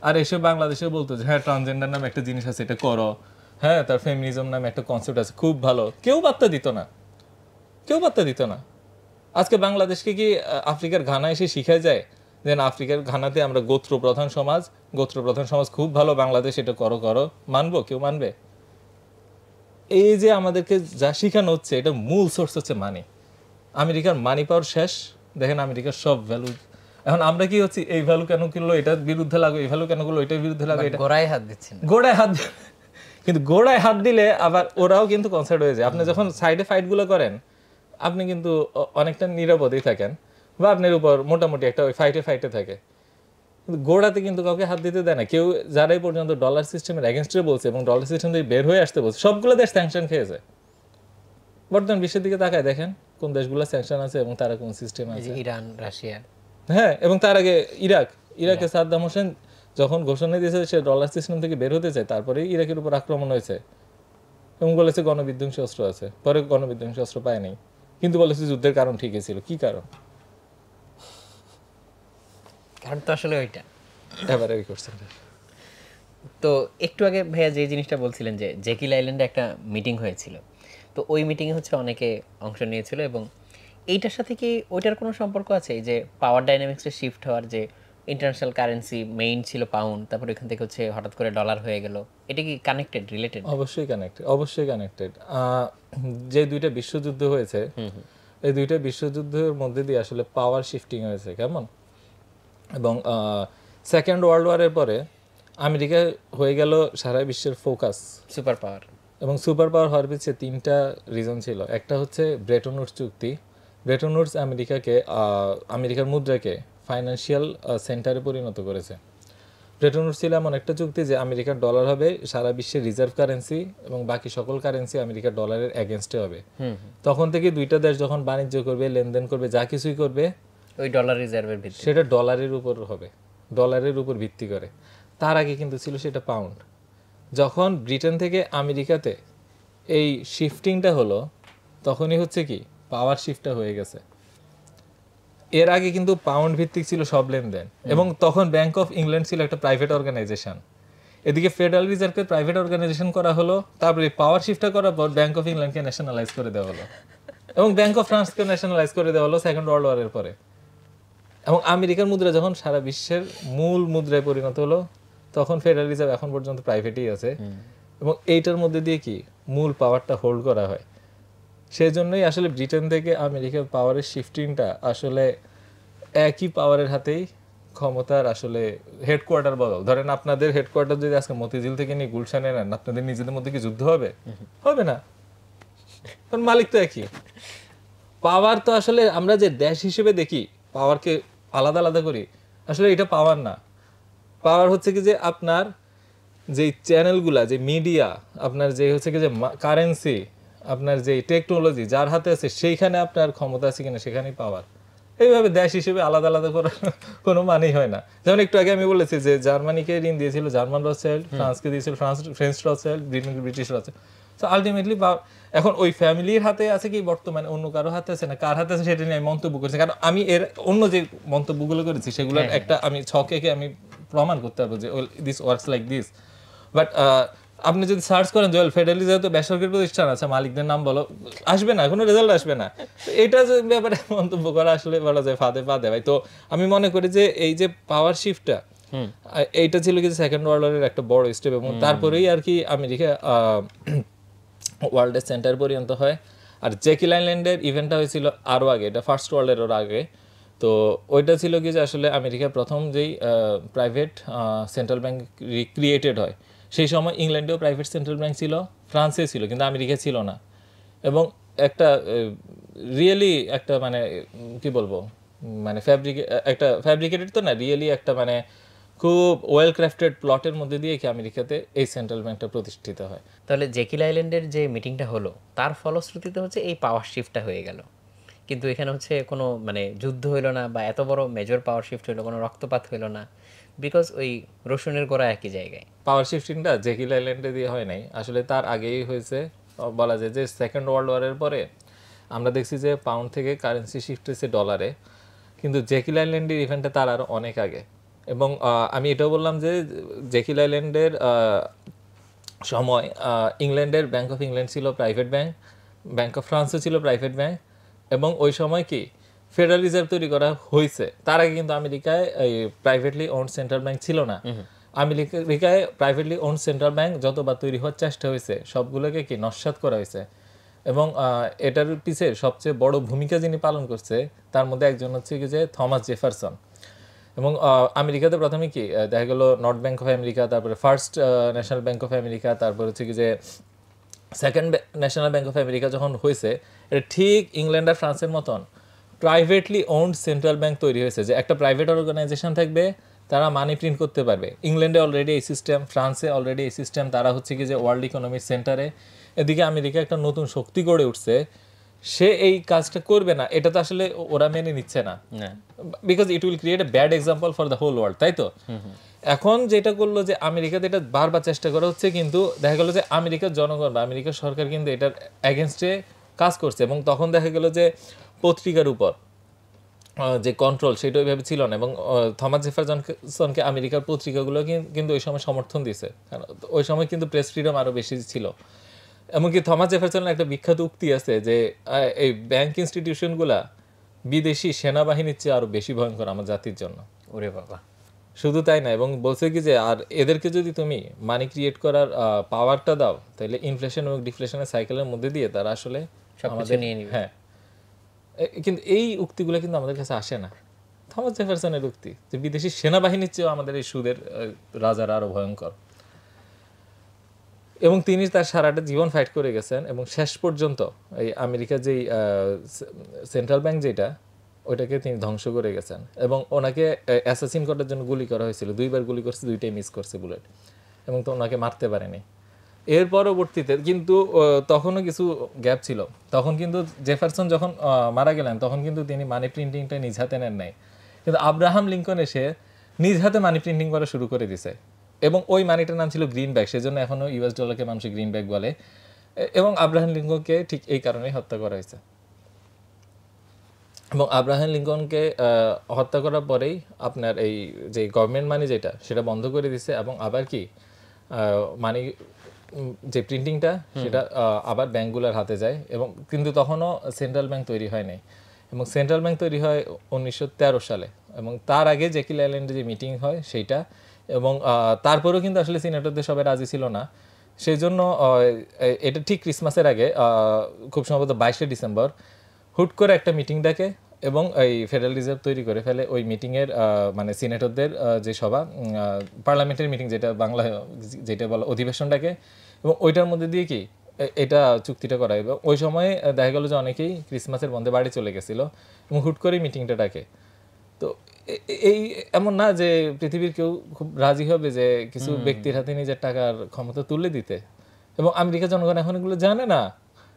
[SPEAKER 1] আর এসে বাংলাদেশে বলতো যে হ্যাঁ ট্রান্সজেন্ডার নামে একটা জিনিস আছে, এটা করো, হ্যাঁ তার ফেমিনিজম নামে একটা কনসেপ্ট আছে, খুব ভালো, কেউ পাত্তা দিত না, কেউ পাত্তা দিত না। আজকে বাংলাদেশকে কি আফ্রিকার ঘানা এসে শিখায় যায় যে না আফ্রিকার ঘানাতে আমরা গোত্র প্রধান সমাজ খুব ভালো, বাংলাদেশ এটা করো করো, মানবো? কেউ মানবে? এই যে আমাদেরকে যা শিখানো হচ্ছে এটা মূল সোর্স হচ্ছে মানি। আমেরিকার মানি পাওয়ার শেষ, দেখেন আমেরিকার সব ভ্যালু। এখন আমরা কি হচ্ছে এই ভ্যালু কেন কিনলো এটার বিরুদ্ধে লাগো, এই ভ্যালু কেন করলো এটার বিরুদ্ধে লাগো, এটা
[SPEAKER 2] গোড়ায় হাত দিচ্ছেন,
[SPEAKER 1] গোড়ায় হাত কিন্তু গোড়ায় হাত দিলে আবার ওরাও কিন্তু কনসার্ট হয়ে যায়। আপনি যখন সাইডে ফাইটগুলো করেন আপনি কিন্তু অনেকটা নিরাপদেই থাকেন, বা আপনার উপর মোটামুটি একটা ওই ফাইটে থাকে, কিন্তু গোড়াতে কিন্তু কাউকে হাত দিতে দেয় না কেউ। যারাই পর্যন্ত ডলার সিস্টেমের এগেনস্টে বলছে এবং ডলার সিস্টেম থেকে বের হয়ে আসতে বলছে, সবগুলো দেশ স্যাংশন খেয়েছে। বর্তমান বিশ্বের দিকে তাকায় দেখেন কোন দেশগুলো স্যাংশন আছে এবং তারা কোন সিস্টেম আছে।
[SPEAKER 2] ইরান, রাশিয়া,
[SPEAKER 1] হ্যাঁ, এবং তার আগে ইরাকে সাদ্দাম হোসেন যখন ঘোষণা দিয়েছে সে ডলার সিস্টেম থেকে বের হতে চায়, তারপরেই ইরাকের উপর আক্রমণ হয়েছে এবং বলেছে গণবিধ্বংসী অস্ত্র আছে। পরে গণবিধ্বংসী অস্ত্র পায় নাই, কিন্তু বলেছে যুদ্ধের কারণ ঠিকই ছিল। কি কারণ?
[SPEAKER 2] কারণ তো আসলে ওইটা
[SPEAKER 1] এবারে ওই কোশ্চেন।
[SPEAKER 2] তো একটু আগে ভাইয়া যে জিনিসটা বলছিলেন যে জেকিল আইল্যান্ডে একটা মিটিং হয়েছিল, তো ওই মিটিংয়ে হচ্ছে অনেকে অংশ নিয়েছিল, এবং এইটার সাথে কি ওইটার কোনো সম্পর্ক আছে? এই যে পাওয়ার ডাইনামিক্সের শিফট হওয়ার, যে ইন্টারন্যাশনাল কারেন্সি মেইন ছিল পাউন্ড, তারপর এখান থেকে হচ্ছে হঠাৎ করে ডলার হয়ে গেল, এটা কি কানেক্টেড, রিলেটেড?
[SPEAKER 1] অবশ্যই কানেক্টেড। যে দুইটা বিশ্বযুদ্ধ হয়েছে এই দুইটা বিশ্বযুদ্ধের মধ্যে দিয়ে আসলে পাওয়ার শিফটিং হয়েছে কেমন, এবং সেকেন্ড ওয়ার্ল্ড ওয়ারের পরে আমেরিকা হয়ে গেল সারা বিশ্বের ফোকাস,
[SPEAKER 2] সুপার পাওয়ার।
[SPEAKER 1] এবং সুপার পাওয়ার হওয়ার পিছিয়ে তিনটা রিজন ছিল। একটা হচ্ছে ব্রেটন উডস চুক্তি। ব্রেটন উডস আমেরিকার মুদ্রাকে ফাইন্যান্সিয়াল সেন্টারে পরিণত করেছে। ব্রেটন উডস ছিল এমন একটা চুক্তি যে আমেরিকার ডলার হবে সারা বিশ্বের রিজার্ভ কারেন্সি এবং বাকি সকল কারেন্সি আমেরিকার ডলারের এগেনস্টে হবে। তখন থেকে দুইটা দেশ যখন বাণিজ্য করবে, লেনদেন করবে, যা কিছুই করবে
[SPEAKER 2] ওই ডলার রিজার্ভের ভিত্তি
[SPEAKER 1] সেটা ডলারের উপর হবে, ডলারের উপর ভিত্তি করে। তার আগে কিন্তু ছিল সেটা পাউন্ড। যখন ব্রিটেন থেকে আমেরিকাতে এই শিফটিংটা হলো, তখনই হচ্ছে কি পাওয়ার শিফটটা হয়ে গেছে। এর আগে কিন্তু পাউন্ড ভিত্তিক ছিল সব লেনদেন, এবং তখন ব্যাংক অফ ইংল্যান্ড ছিল একটা প্রাইভেট অর্গানাইজেশন। এদিকে ফেডারেল রিজার্ভকে প্রাইভেট অর্গানাইজেশন করা হলো, তারপরে পাওয়ার শিফটটা করার পর ব্যাংক অফ ইংল্যান্ডকে ন্যাশনালাইজ করে দেওয়া হলো, এবং ব্যাংক অফ ফ্রান্সকে ন্যাশনালাইজ করে দেওয়া হলো সেকেন্ড ওয়ার্ল্ড ওয়ারের পরে। এবং আমেরিকার মুদ্রা যখন সারা বিশ্বের মূল মুদ্রায় পরিণত হলো, তখন ফেডারেল রিজার্ভ এখন পর্যন্ত প্রাইভেটই আছে, এবং এইটার মধ্যে দিয়ে কি মূল পাওয়ারটা হোল্ড করা হয়। সেই জন্যই আসলে ব্রিটেন থেকে আমেরিকার পাওয়ারের শিফটিংটা আসলে একই পাওয়ারের হাতেই ক্ষমতার আসলে হেডকোয়ার্টার বদল। ধরেন আপনাদের হেডকোয়ার্টার যদি আজকে মতিঝিল থেকে নিয়ে গুলশানে নেন, আপনাদের নিজেদের মধ্যে কি যুদ্ধ হবে? হবে না, কারণ মালিক তো একই। পাওয়ার তো আসলে আমরা যে দেশ হিসেবে দেখি, পাওয়ারকে আলাদা আলাদা করি, আসলে এটা পাওয়ার না। পাওয়ার হচ্ছে কি যে আপনার যে চ্যানেলগুলা, যে মিডিয়া, আপনার যে হচ্ছে কি যে কারেন্সি, আপনার যে টেকনোলজি যার হাতে আছে সেইখানে আপনার ক্ষমতা আছে কিনা, সেখানেই পাওয়ার। এইভাবে দেশ হিসেবে আলাদা আলাদা করার কোনো মানেই হয় না। যেমন একটু আগে আমি বলেছি যে জার্মানিকে ঋণ দিয়েছিল জার্মান রথসchild, ফ্রান্সকে দিয়েছিল ফ্রেঞ্চ রথschild, ব্রিটেনকে ব্রিটিশ রথschild। সো আলটিমেটলি এখন ওই ফ্যামিলির হাতে আছে কি বর্তমানে, অন্য কারো হাতে আছে না, কার হাতে আছে সেটা নিয়ে আমি মন্তব্য করছি। কারণ আমি এর অন্য যে মন্তব্যগুলো করেছি সেগুলোর একটা আমি ছকে আমি প্রমাণ করতে পারবো যে this works like this. But আপনি যদি সার্চ করেন যে ফেডারেল রিজার্ভ তো বেসরকারি প্রতিষ্ঠান আছে, মালিকদের নাম বলো, আসবে না, কোনো রেজাল্ট আসবে না। তো এটা যে ব্যাপারে মন্তব্য করা আসলে বলা যায় ফাঁদে পা দেয় ভাই। তো আমি মনে করি যে এই যে পাওয়ার শিফটটা, এইটা ছিল কি সেকেন্ড ওয়ার্ল্ড ওয়ারের একটা বড় স্টেপ, এবং তারপরেই আর কি আমেরিকা ওয়ার্ল্ডের সেন্টার পর্যন্ত হয়। আর জেকিল আইল্যান্ডের ইভেন্টটা হয়েছিল আরও আগে, এটা ফার্স্ট ওয়ার্ল্ডের আগে। তো ওইটা ছিল কি যে আসলে আমেরিকার প্রথম যেই প্রাইভেট সেন্ট্রাল ব্যাংক ক্রিয়েটেড হয়, সেই সময় ইংল্যান্ডেও প্রাইভেট সেন্ট্রাল ব্যাংক ছিল, ফ্রান্সে ছিল, কিন্তু আমেরিকা ছিল না। এবং একটা রিয়েলি একটা মানে কি বলবো, মানে একটা ফ্যাব্রিকেটেড তো না, রিয়েলি একটা মানে খুব ওয়েল ক্রাফটেড প্লটের মধ্যে দিয়ে কি আমেরিকাতে এই সেন্ট্রাল ব্যাংকটা প্রতিষ্ঠিত হয়।
[SPEAKER 2] তাহলে জেকিল আইল্যান্ডের যে মিটিংটা হলো তার ফলশ্রুতিতে হচ্ছে এই পাওয়ার শিফটটা হয়ে গেল, কিন্তু এখানে হচ্ছে কোনো মানে যুদ্ধ হইলো না বা এত বড় মেজর পাওয়ার শিফট হইলো, কোনো রক্তপাত হইলো না, বিকজ ওই রসুনের গোড়া একই জায়গায়।
[SPEAKER 1] পাওয়ার শিফটিংটা জেকিল আইল্যান্ডে দিয়ে হয় নাই, আসলে তার আগেই হয়েছে। বলা যায় যে সেকেন্ড ওয়ার্ল্ড ওয়ারের পরে আমরা দেখছি যে পাউন্ড থেকে কারেন্সি শিফট হয়েছে ডলারে, কিন্তু জেকিল আইল্যান্ডের ইভেন্টটা তার আরও অনেক আগে। এবং আমি এটাও বললাম যে জেকিল আইল্যান্ডের সময় ইংল্যান্ডের ব্যাংক অফ ইংল্যান্ড ছিল প্রাইভেট ব্যাংক, ব্যাংক অফ ফ্রান্সও ছিল প্রাইভেট ব্যাংক, এবং ওই সময় কি ফেডারেল রিজার্ভ তৈরি করা হয়েছে। তার আগে কিন্তু আমেরিকায় এই প্রাইভেটলি ওন্ড সেন্ট্রাল ব্যাংক ছিল না। আমেরিকায় প্রাইভেটলি ওন্ড সেন্ট্রাল ব্যাংক যতবার তৈরি হওয়ার চেষ্টা হয়েছে সবগুলোকে কি নস্যাৎ করা হয়েছে। এবং এটার পিছে সবচেয়ে বড় ভূমিকা যিনি পালন করছে তার মধ্যে একজন হচ্ছে কি যে থমাস জেফারসন। এবং আমেরিকাতে প্রথমে কি দেখা গেল নর্থ ব্যাংক অফ আমেরিকা, তারপরে first national bank of America, তারপর হচ্ছে কি যে second national bank of America যখন হয়েছে, এটা ঠিক ইংল্যান্ড আর ফ্রান্সের মতন প্রাইভেটলি ওন্ড সেন্ট্রাল ব্যাংক তৈরি হয়েছে, যে একটা প্রাইভেট অর্গানাইজেশন থাকবে, তারা মানি প্রিন্ট করতে পারবে। ইংল্যান্ডে অলরেডি এই সিস্টেম, ফ্রান্সে অলরেডি এই সিস্টেম, তারা হচ্ছে কি যে ওয়ার্ল্ড ইকোনমির সেন্টারে। এদিকে আমেরিকা একটা নতুন শক্তি গড়ে উঠছে, সে এই কাজটা করবে না, এটা তো আসলে ওরা মেনে নিচ্ছে না, because it will create a bad example for the whole world, তাই তো? এখন যেটা করলো যে আমেরিকাতে এটা বারবার চেষ্টা করা হচ্ছে, কিন্তু দেখা গেলো যে আমেরিকার জনগণ বা আমেরিকার সরকার কিন্তু এটার অ্যাগেনস্টে কাজ করছে। এবং তখন দেখা গেলো যে পত্রিকার উপর যে কন্ট্রোল সেটা ওইভাবে ছিল না। এবং থমাস জেফারসনকে আমেরিকার পত্রিকাগুলো কিন্তু ওই সময় সমর্থন দিছে, কারণ ওই সময় কিন্তু প্রেস ফ্রিডম আরও বেশি ছিল। এমনকি থমাস জেফারসনের একটা বিখ্যাত উক্তি আছে যে এই ব্যাংক ইনস্টিটিউশনগুলা বিদেশি সেনাবাহিনীর চেয়ে আরও বেশি ভয়ঙ্কর আমার জাতির জন্য।
[SPEAKER 2] ওরে বাবা!
[SPEAKER 1] শুধু তাই না, এবং বলছে কি যে আর এদেরকে যদি তুমি মানি ক্রিয়েট করার পাওয়ারটা দাও, তাহলে ইনফ্লেশন এবং ডিফ্লেশনের সাইকেলের মধ্যে দিয়ে তারা আসলে
[SPEAKER 2] সবকিছু নিয়ে নিবে।
[SPEAKER 1] হ্যাঁ, কিন্তু এই উক্তিগুলো কিন্তু আমাদের কাছে আসে না। থমাস জেফারসনের উক্তি যে বিদেশি সেনাবাহিনীর চেয়েও আমাদের এই সুদের রাজারা আরো ভয়ঙ্কর। এবং তিনি তার সারাটা জীবন ফাইট করে গেছেন, এবং শেষ পর্যন্ত এই আমেরিকার যেই সেন্ট্রাল ব্যাংক যেটা, ওইটাকে তিনি ধ্বংস করে গেছেন এবং ওনাকে অ্যাসাসিন করার জন্য গুলি করা হয়েছিল, 2বার গুলি করছে, 2টাই মিস করছে বুলেট, এবং তো ওনাকে মারতে পারেনি। এর পরবর্তীতে কিন্তু তখনও কিছু গ্যাপ ছিল। তখন কিন্তু জেফারসন যখন মারা গেলেন তখন কিন্তু তিনি মানি প্রিন্টিংটা নিজ হাতে নেন নাই, কিন্তু আব্রাহাম লিঙ্কন এসে নিজ হাতে মানি প্রিন্টিং করা শুরু করে দিছে, এবং ওই মানিটার নাম ছিল গ্রিন ব্যাগ, সেজন্য এখনো ইউএস ডলারকে মানুষ গ্রিন ব্যাগ বলে, এবং আব্রাহাম লিঙ্কনকে ঠিক এই কারণেই হত্যা করা হয়েছে। এবং আব্রাহাম লিঙ্কনকে হত্যা করার পরেই আপনার এই যে গভর্নমেন্ট মানি যেটা সেটা বন্ধ করে দিছে, এবং আবার কি মানি যে প্রিন্টিংটা সেটা আবার ব্যাঙ্কগুলোর হাতে যায়, এবং কিন্তু তখনও সেন্ট্রাল ব্যাংক তৈরি হয় নাই, এবং সেন্ট্রাল ব্যাংক তৈরি হয় 1913 সালে, এবং তার আগে জেকিল আইল্যান্ডে যে মিটিং হয় সেইটা, এবং তারপরেও কিন্তু আসলে সিনেটরদের সবাই রাজি ছিল না, সেই জন্য এটা ঠিক ক্রিসমাসের আগে খুব সম্ভবত 22শে ডিসেম্বর হুট করে একটা মিটিং ডাকে এবং এই ফেডারেল রিজার্ভ তৈরি করে ফেলে। ওই মিটিংয়ের মানে সিনেটরদের যে সভা, পার্লামেন্টের মিটিং যেটা বাংলা যেটা বলা অধিবেশন ডাকে, এবং ওইটার মধ্যে দিয়ে কি এটা চুক্তিটা করা। এবং ওই সময় দেখা গেল যে অনেকেই ক্রিসমাসের বন্ধে বাড়ি চলে গেছিলো এবং হুট করেই মিটিংটা ডাকে। তো এই এমন না যে পৃথিবীর কেউ খুব রাজি হবে যে কিছু ব্যক্তির হাতে নিজের টাকার ক্ষমতা তুলে দিতে, এবং আমেরিকা জনগণ এখন এগুলো জানে না।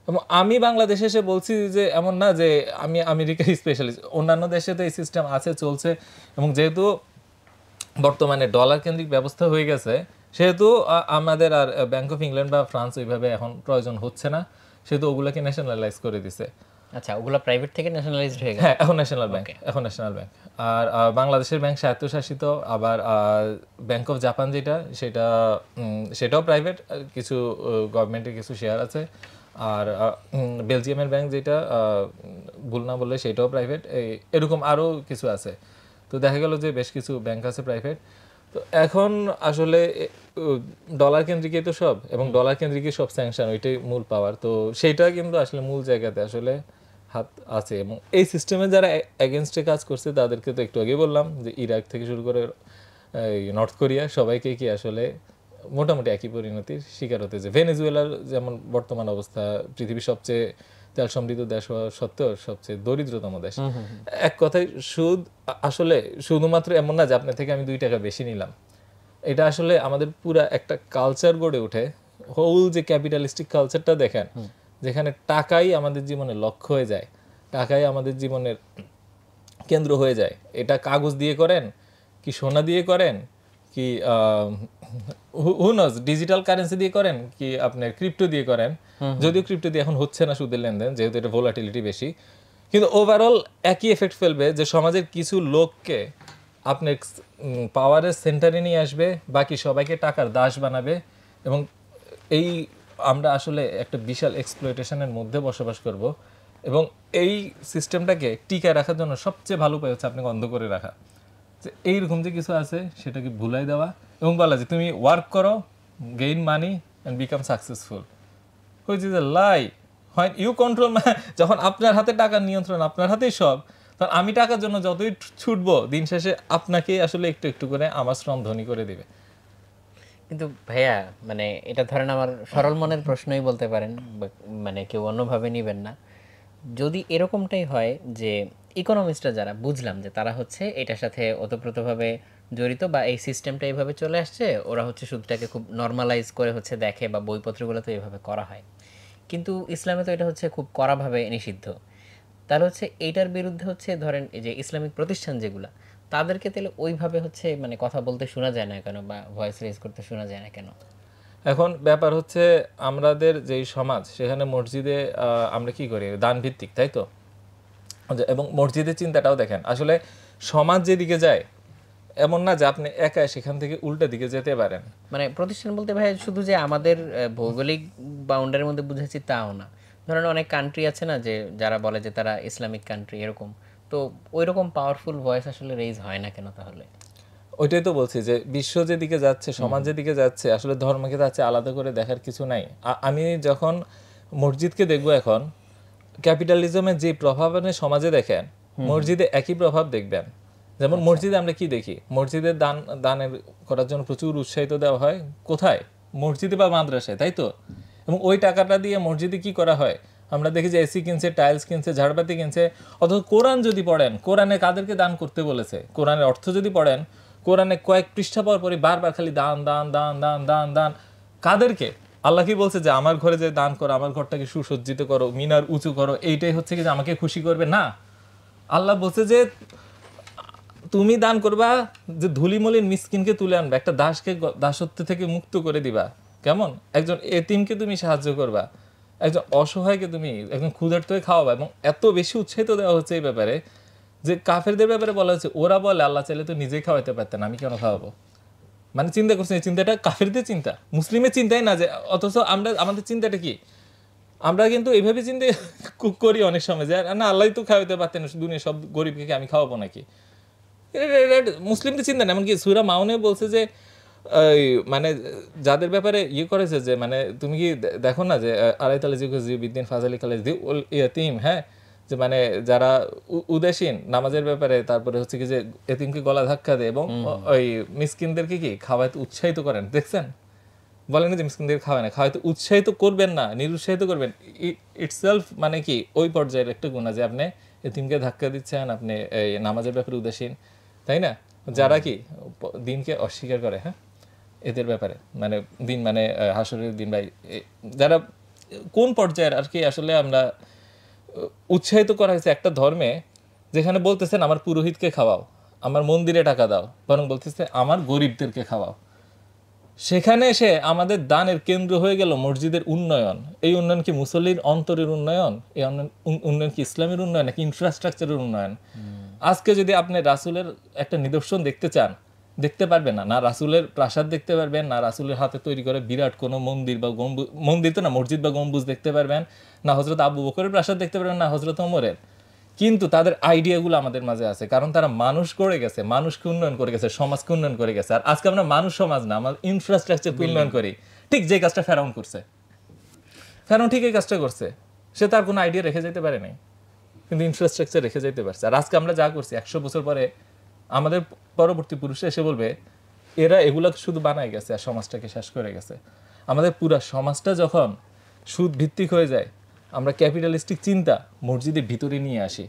[SPEAKER 1] এবং আমি বাংলাদেশে এসে বলছি যে এমন না যে আমি আমেরিকা স্পেশালিস্ট, অন্যান্য দেশে তো এই সিস্টেম আছে, চলছে, এবং যেহেতু বর্তমানে ডলার কেন্দ্রিক ব্যবস্থা হয়ে গেছে সেহেতু আমাদের আর ব্যাংক অফ ইংল্যান্ড বা ফ্রান্স ওইভাবে এখন প্রয়োজন হচ্ছে না, সেহেতু ওগুলোকে ন্যাশনালাইজ করে দিছে।
[SPEAKER 2] আচ্ছা, ওগুলো প্রাইভেট থেকে ন্যাশনালাইজড হয়ে গেছে?
[SPEAKER 1] হ্যাঁ, এখন ন্যাশনাল ব্যাংক, এখন ন্যাশনাল ব্যাংক। আর বাংলাদেশের ব্যাংক স্বায়ত্তশাসিত, আবার ব্যাংক অফ জাপান যেটা সেটাও প্রাইভেট, কিছু গভর্নমেন্টের কিছু শেয়ার আছে। আর বেলজিয়ামের ব্যাংক যেটা ভুল না বললে সেটাও প্রাইভেট, এরকম আরও কিছু আছে। তো দেখা গেল যে বেশ কিছু ব্যাংক আছে প্রাইভেট। তো এখন আসলে ডলার কেন্দ্রিকই তো সব, এবং ডলার কেন্দ্রিকই সব স্যাংশন, ওইটাই মূল পাওয়ার। তো সেইটা কিন্তু আসলে মূল জায়গাতে আসলে হাত আছে, এবং এই সিস্টেমে যারা এগেনস্টে কাজ করছে তাদেরকে তো একটু আগে বললাম যে ইরাক থেকে শুরু করে নর্থ কোরিয়া সবাইকে কি আসলে মোটামুটি একই পরিণতির শিকার হতে যে ভেনেজুয়েলার যেমন বর্তমান অবস্থা, পৃথিবীর সবচেয়ে তেল সমৃদ্ধ দেশ হওয়া সত্ত্বেও সবচেয়ে দরিদ্রতম দেশ। এক কথায় সুদ আসলে শুধুমাত্র এমন না যে আপনার থেকে আমি 2 টাকা বেশি নিলাম, এটা আসলে আমাদের পুরা একটা কালচার গড়ে ওঠে। হোল যে ক্যাপিটালিস্টিক কালচারটা দেখেন, যেখানে টাকাই আমাদের জীবনের লক্ষ্য হয়ে যায়, টাকাই আমাদের জীবনের কেন্দ্র হয়ে যায়। এটা কাগজ দিয়ে করেন কি সোনা দিয়ে করেন কি হুনস ডিজিটাল কারেন্সি দিয়ে করেন কি আপনার ক্রিপ্টো দিয়ে করেন, যদিও ক্রিপ্টো দিয়ে এখন হচ্ছে না সুদের লেনদেন যেহেতু এটা ভোলাটিলিটি বেশি, কিন্তু ওভারঅল একই এফেক্ট ফেলবে যে সমাজের কিছু লোককে আপনার পাওয়ারের সেন্টারে নিয়ে আসবে, বাকি সবাইকে টাকার দাস বানাবে, এবং এই আমরা আসলে একটা বিশাল এক্সপ্লয়টেশনের মধ্যে বসবাস করব। এবং এই সিস্টেমটাকে টিকায় রাখার জন্য সবচেয়ে ভালো উপায় হচ্ছে আপনাকে অন্ধ করে রাখা, যে এইরকম যে কিছু আছে সেটাকে ভুলাই দেওয়া, এবং বলা যে তুমি ওয়ার্ক করো, gain money and become successful, which is a lie. হয় ইউ কন্ট্রোল, যখন আপনার হাতে টাকার নিয়ন্ত্রণ, আপনার হাতেই সব, তখন আমি টাকার জন্য যতই ছুটবো, দিন শেষে আপনাকেই আসলে একটু একটু করে আমার শ্রম ধনী করে দিবে।
[SPEAKER 2] কিন্তু ভাইয়া, মানে এটা ধরেন আমার সরল মনের প্রশ্নই বলতে পারেন, মানে কেউ অন্যভাবে নেবেন না। যদি এরকমটাই হয় যে ইকোনমিস্টরা যারা বুঝলাম যে তারা হচ্ছে এটার সাথে ওতপ্রোতভাবে জড়িত, বা এই সিস্টেমটা এইভাবে চলে আসছে, ওরা হচ্ছে সুদটাকে খুব নর্মালাইজ করে হচ্ছে দেখে, বা বইপত্রগুলোতে এইভাবে করা হয়, কিন্তু ইসলামে তো এটা হচ্ছে খুব কড়াভাবে নিষিদ্ধ। তাহলে হচ্ছে এইটার বিরুদ্ধে হচ্ছে ধরেন এই যে ইসলামিক প্রতিষ্ঠান যেগুলা, তাদেরকে তাহলে ওইভাবে হচ্ছে মানে কথা বলতে শোনা যায় না কেন, বা ভয়েস রেজ করতে শোনা যায় না কেন?
[SPEAKER 1] এখন ব্যাপার হচ্ছে আমাদের যেই সমাজ, সেখানে মসজিদে আমরা কি করি, দান ভিত্তিক, তাই তো? এবং মসজিদের চিন্তাটাও দেখেন, আসলে সমাজ যেদিকে যায় এমন না যে আপনি একা সেখান থেকে উল্টা দিকে যেতে পারেন।
[SPEAKER 2] মানে প্রতিষ্ঠান বলতে ভাই শুধু যে আমাদের ভৌগোলিক বাউন্ডারির মধ্যে বুঝাচ্ছি তাও না। ধরেন অনেক কান্ট্রি আছে না যে যারা বলে যে তারা ইসলামিক কান্ট্রি, এরকম তো ওই রকম পাওয়ারফুল ভয়েস আসলে রেজ হয় না কেন তাহলে?
[SPEAKER 1] ওইটাই তো বলছি যে বিশ্ব যেদিকে যাচ্ছে, সমাজ যেদিকে যাচ্ছে, আসলে ধর্মকে যাচ্ছে আলাদা করে দেখার কিছু নাই। আমি যখন মসজিদকে দেখবো, এখন ক্যাপিটালিজমের যে প্রভাব আপনি সমাজে দেখেন, মসজিদে একই প্রভাব দেখবেন। যেমন মসজিদে আমরা কি দেখি, মসজিদের দানের করার জন্য প্রচুর উৎসাহিত দেওয়া হয়, কোথায়? মসজিদে বা মাদ্রাসায়, তাই তো? এবং ওই টাকাটা দিয়ে মসজিদে কি করা হয়, আমরা দেখি যে এসি কিনছে, টাইলস কিনছে, ঝাড়বাতি কিনছে। অথচ কোরআন যদি পড়েন, কোরআনে কাদেরকে দান করতে বলেছে, কোরআনের অর্থ যদি পড়েন, কোরআনে কয়েক পৃষ্ঠা পর পরই বারবার খালি দান দান দান দান দান দান। কাদেরকে? আল্লাহ কি বলছে যে আমার ঘরে যে দান করো, আমার ঘরটাকে সুসজ্জিত করো, মিনার উঁচু করো, এইটাই হচ্ছে কি যে আমাকে খুশি করবে? না, আল্লাহ বলছে যে তুমি দান করবা, যে ধুলিমলিন মিসকিনকে তুলে আনবা, একটা দাসকে দাসত্ব থেকে মুক্ত করে দিবা। কেমন? একজন এতিমকে তুমি সাহায্য করবা, একজন অসহায়কে তুমি একজন ক্ষুধার্তকে খাওয়াবা। এবং এত বেশি উৎসাহিত দেওয়া হচ্ছে এই ব্যাপারে যে কাফেরদের ব্যাপারে বলা হচ্ছে ওরা বলে আল্লাহ চাইলে তো নিজেই খাওয়াইতে পারতেন, আমি কেন খাওয়াবো? মানে চিন্তা করছেন, এই চিন্তাটা কাফেরদের চিন্তা, মুসলিমের চিন্তাই না। যে অথচ আমরা আমাদের চিন্তাটা কি? আমরা কিন্তু এইভাবে চিন্তা করি অনেক সময় যে না আল্লাহ তো খাওয়াইতে পারতেন, দুনিয়া সব গরিবকে আমি খাওয়াবো নাকি? মুসলিমদের চিন্তা না। এমনকি সূরা মাউনে বলছে যে মানে যাদের ব্যাপারে ইয়ে করেছে যে মানে তুমি কি দেখো না যে আলাইতালা জি বিদ্দিন ফাজালি কালে ইয়াতিম, হ্যাঁ, যে মানে যারা উদাসীন নামাজের ব্যাপারে, তারপরে হচ্ছে কি যে এতিমকে গলা ধাক্কা দেয় এবং ওই মিসকিনদেরকে কি খাওয়াইতে উৎসাহিত করেন। দেখছেন? বলেন না যে মিসকিনদের খাওয়ায় না, খাওয়াইতে উৎসাহিত করবেন না, নিরুৎসাহিত করবেন। ইটসেলফ মানে কি ওই পর্যায়ের একটা গুণা যে আপনি এতিমকে ধাক্কা দিচ্ছেন, আপনি এই নামাজের ব্যাপারে উদাসীন, তাই না? যারা কি দিনকে অস্বীকার করে, হ্যাঁ, এদের ব্যাপারে মানে দিন মানে হাসরের দিন, ভাই যারা কোন পর্যায়ের আর কি আসলে আমরা উৎসাহিত করা হয়েছে একটা ধর্মে যেখানে বলতেছেন আমার পুরোহিতকে খাওয়াও, আমার মন্দিরে টাকা দাও, বরং বলতেছে আমার গরিবদেরকে খাওয়াও। সেখানে এসে আমাদের দানের কেন্দ্র হয়ে গেল মসজিদের উন্নয়ন। এই উন্নয়ন কি মুসল্লির অন্তরের উন্নয়ন? এই উন্নয়ন কি ইসলামের উন্নয়ন নাকি ইনফ্রাস্ট্রাকচারের উন্নয়ন? আজকে যদি আপনি রাসূলের একটা নিদর্শন দেখতে চান, দেখতে পারবেন না। না রাসূলের প্রাসাদ দেখতে পারবেন, না রাসূলের হাতে তৈরি করে বিরাট কোনো মন্দির বা গম্বুজ, মন্দির তো না, মসজিদ বা গম্বুজ দেখতে পারবেন, না হযরত আবু বকরের প্রাসাদ দেখতে পারবেন, না হযরত ওমরের। কিন্তু তাদের আইডিয়াগুলো আমাদের মাঝে আছে, কারণ তারা মানুষ করে গেছে, মানুষকে উন্নয়ন করে গেছে, সমাজকে উন্নয়ন করে গেছে। আর আজকে আমরা মানুষ সমাজ না, আমরা ইনফ্রাস্ট্রাকচারকে উন্নয়ন করি। ঠিক যে কাজটা ফেরাউন করছে, ফেরাউন ঠিক এই কাজটা করছে। সে তার কোনো আইডিয়া রেখে যেতে পারে নাই, কিন্তু ইনফ্রাস্ট্রাকচার রেখে যেতে পারছে। আর আজকে আমরা যা করছি 100 বছর পরে আমাদের পরবর্তী পুরুষে এসে বলবে এরা এগুলো শুধু বানায় গেছে আর সমাজটাকে শেষ করে গেছে। আমাদের পুরো সমাজটা যখন সুদ ভিত্তিক হয়ে যায়, আমরা ক্যাপিটালিস্টিক চিন্তা মসজিদের ভিতরে নিয়ে আসি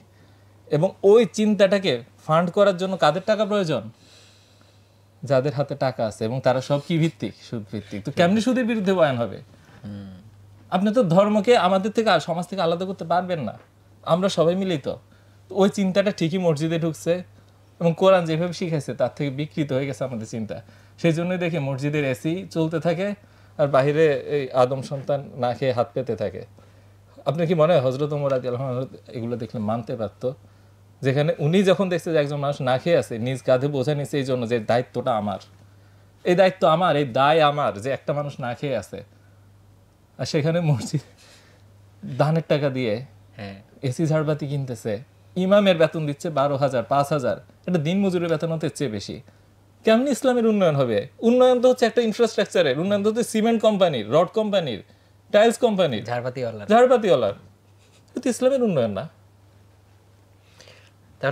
[SPEAKER 1] এবং ওই চিন্তাটাকে ফান্ড করার জন্য কাদের টাকা প্রয়োজন? যাদের হাতে টাকা আছে, এবং তারা সব কি ভিত্তিক? সুদ ভিত্তিক। তো কেমনি সুদের বিরুদ্ধে বয়ান হবে? আপনি তো ধর্মকে আমাদের থেকে সমাজ থেকে আলাদা করতে পারবেন না, আমরা সবাই মিলেই তো। ওই চিন্তাটা ঠিকই মসজিদে ঢুকছে এবং কোরআন যেভাবে শিখাইছে তার থেকে বিকৃত হয়ে গেছে আমাদের চিন্তা। সেই জন্যই দেখি মসজিদের এসি চলতে থাকে আর বাহিরে এই আদম সন্তান না খেয়ে হাত পেতে থাকে। আপনার কি মনে হয় হযরত ওমর রাদিয়াল্লাহু আনহু এগুলো দেখলে মানতে পারতো? যেখানে উনি যখন দেখছে যে একজন মানুষ না খেয়ে আছে, নিজ কাঁধে বোঝা নিচ্ছে এই জন্য যে দায়িত্বটা আমার, এই দায়িত্ব আমার, এই দায় আমার যে একটা মানুষ না খেয়ে আছে, আর সেখানে মসজিদ দানের টাকা দিয়ে এসি ঝাড়বাতি কিনতেছে, ইমামের বেতন দিচ্ছে 12,000 5,000, এটা দিন মজুরের বেতন হতে চেয়ে বেশি। কেমনি ইসলামের উন্নয়ন হবে? উন্নয়ন তো হচ্ছে একটা ইনফ্রাস্ট্রাকচারের উন্নয়ন, তো হচ্ছে সিমেন্ট কোম্পানির, রড কোম্পানির, টাইলস কোম্পানির, ঝাড়বাতিওয়ালার। কিন্তু ইসলামের উন্নয়ন না।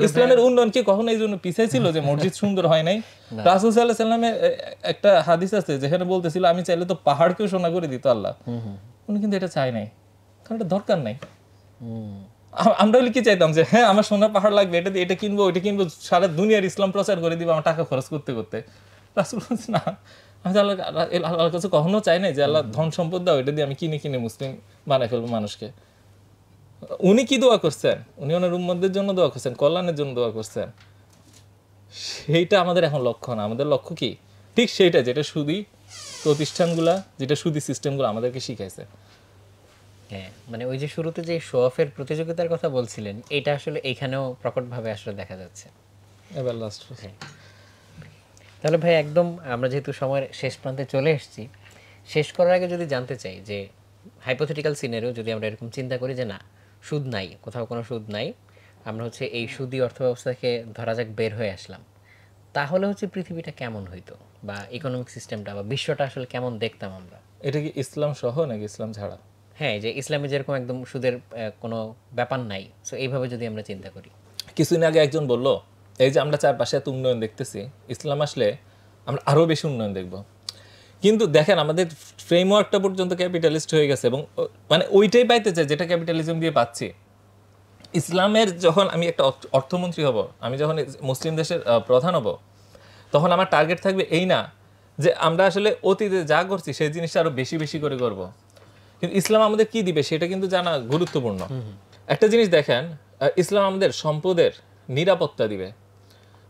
[SPEAKER 1] ইসলামের উন্নয়ন কি কখনো এই জন্য পিছিয়ে ছিল যে মসজিদ সুন্দর হয় নাই? রাসূল সাল্লাল্লাহু আলাইহি ওয়াসাল্লামের একটা হাদিস আছে যেখানে বলতেছিল আমি চাইলে তো পাহাড়কেও সোনা করে দিত আল্লাহ। উনি কিন্তু এটা চাই নাই, কারণ এটা দরকার নাই। আমরা কি চাইতাম যে হ্যাঁ আমার সোনার পাহাড় লাগবে, এটা দিয়ে এটা কিনবো, ওইটা কিনবো, সারা দুনিয়ার ইসলাম প্রচার করে দিব আমার টাকা খরচ করতে করতে। রাসূল বলছে না, আমি আল্লাহর কাছে কখনো চাই নাই যে আল্লাহ ধন সম্পদ দাও, এটা দিয়ে আমি কিনে কিনে মুসলিম বানাই ফেলবো মানুষকে। উনি কি দোয়া করছেন? উনি ওনার উম্মতদের জন্য দোয়া করছেন, কল্যাণের জন্য দোয়া করছেন। সেইটা আমাদের এখন লক্ষ্য না। আমাদের লক্ষ্য কি? ঠিক সেইটা যেটা সুদী প্রতিষ্ঠানগুলা, যেটা সুদী সিস্টেমগুলো আমাদেরকে শিখাইছে।
[SPEAKER 2] হ্যাঁ, মানে ওই যে শুরুতে যে শো অফের প্রতিযোগিতার কথা বলছিলেন, এটা আসলে এইখানেও প্রকটভাবে আসলে দেখা যাচ্ছে।
[SPEAKER 1] এবার লাস্ট,
[SPEAKER 2] তাহলে ভাই একদম আমরা যেহেতু সময়ের শেষ প্রান্তে চলে এসেছি, শেষ করার আগে যদি জানতে চাই যে হাইপোথেটিক্যাল সিনারিও যদি আমরা এরকম চিন্তা করি যে না সুদ নাই, কোথাও কোনো সুদ নাই, আমরা হচ্ছে এই সুদী অর্থব্যবস্থা থেকে ধরা যাক বের হয়ে আসলাম, তাহলে হচ্ছে পৃথিবীটা কেমন হইতো বা ইকোনমিক সিস্টেমটা বা বিশ্বটা আসলে কেমন দেখতাম আমরা?
[SPEAKER 1] এটা কি ইসলাম সহ নাকি ইসলাম ছাড়া?
[SPEAKER 2] হ্যাঁ, যে ইসলামে যেরকম একদম সুদের কোনো ব্যাপার নাই, সো এইভাবে যদি আমরা চিন্তা করি।
[SPEAKER 1] কিছুদিন আগে একজন বলল এই যে আমরা চারপাশে এত উন্নয়ন দেখতেছি, ইসলাম আসলে আমরা আরো বেশি উন্নয়ন দেখব। কিন্তু দেখেন আমাদের ফ্রেমওয়ার্কটা পর্যন্ত ক্যাপিটালিস্ট হয়ে গেছে এবং মানে ওইটাই পাইতে চাই যেটা ক্যাপিটালিজম দিয়ে পাচ্ছি। ইসলামের যখন আমি একটা অর্থমন্ত্রী হব, আমি যখন মুসলিম দেশের প্রধান হব, তখন আমার টার্গেট থাকবে এই না যে আমরা আসলে অতীতে যা করছি সেই জিনিসটা আরো বেশি বেশি করে করব। কিন্তু ইসলাম আমাদের কি দিবে সেটা কিন্তু জানা গুরুত্বপূর্ণ। একটা জিনিস দেখেন, ইসলাম আমাদের সম্পদের নিরাপত্তা দিবে।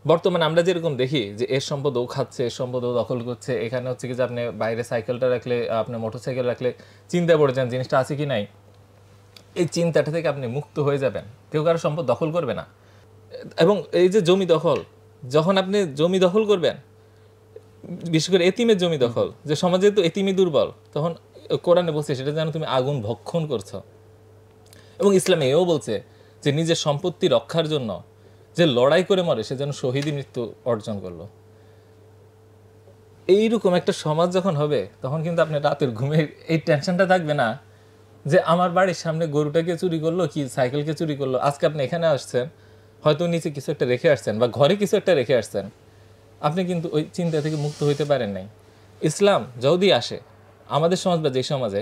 [SPEAKER 1] বর্তমানে আমরা যেরকম দেখি যে এর সম্পদ ও খাচ্ছে, এর সম্পদ ও দখল করছে, এখানে হচ্ছে কি যে আপনি বাইরে সাইকেলটা রাখলে, আপনার মোটরসাইকেল রাখলে চিন্তা পড়ে যান জিনিসটা আছে কি নাই। এই চিন্তাটা থেকে আপনি মুক্ত হয়ে যাবেন, কেউ কারো সম্পদ দখল করবে না। এবং এই যে জমি দখল, যখন আপনি জমি দখল করবেন, বিশেষ করে এতিমের জমি দখল, যে সমাজে তো এতিমই দুর্বল, তখন কোরআনে বলছে সেটা যেন তুমি আগুন ভক্ষণ করছো। এবং ইসলামে এও বলছে যে নিজের সম্পত্তি রক্ষার জন্য যে লড়াই করে মরে সে যেন শহীদি মৃত্যু অর্জন করলো। এইরকম একটা সমাজ যখন হবে তখন কিন্তু আপনার রাতের ঘুমের এই টেনশনটা থাকবে না যে আমার বাড়ির সামনে গরুটাকে চুরি করলো কি সাইকেলকে চুরি করলো। আজকে আপনি এখানে আসছেন, হয়তো নিচে কিছু একটা রেখে আসছেন বা ঘরে কিছু একটা রেখে আসছেন, আপনি কিন্তু ওই চিন্তা থেকে মুক্ত হইতে পারেন নাই। ইসলাম যদি আসে আমাদের সমাজ বা যে সমাজে,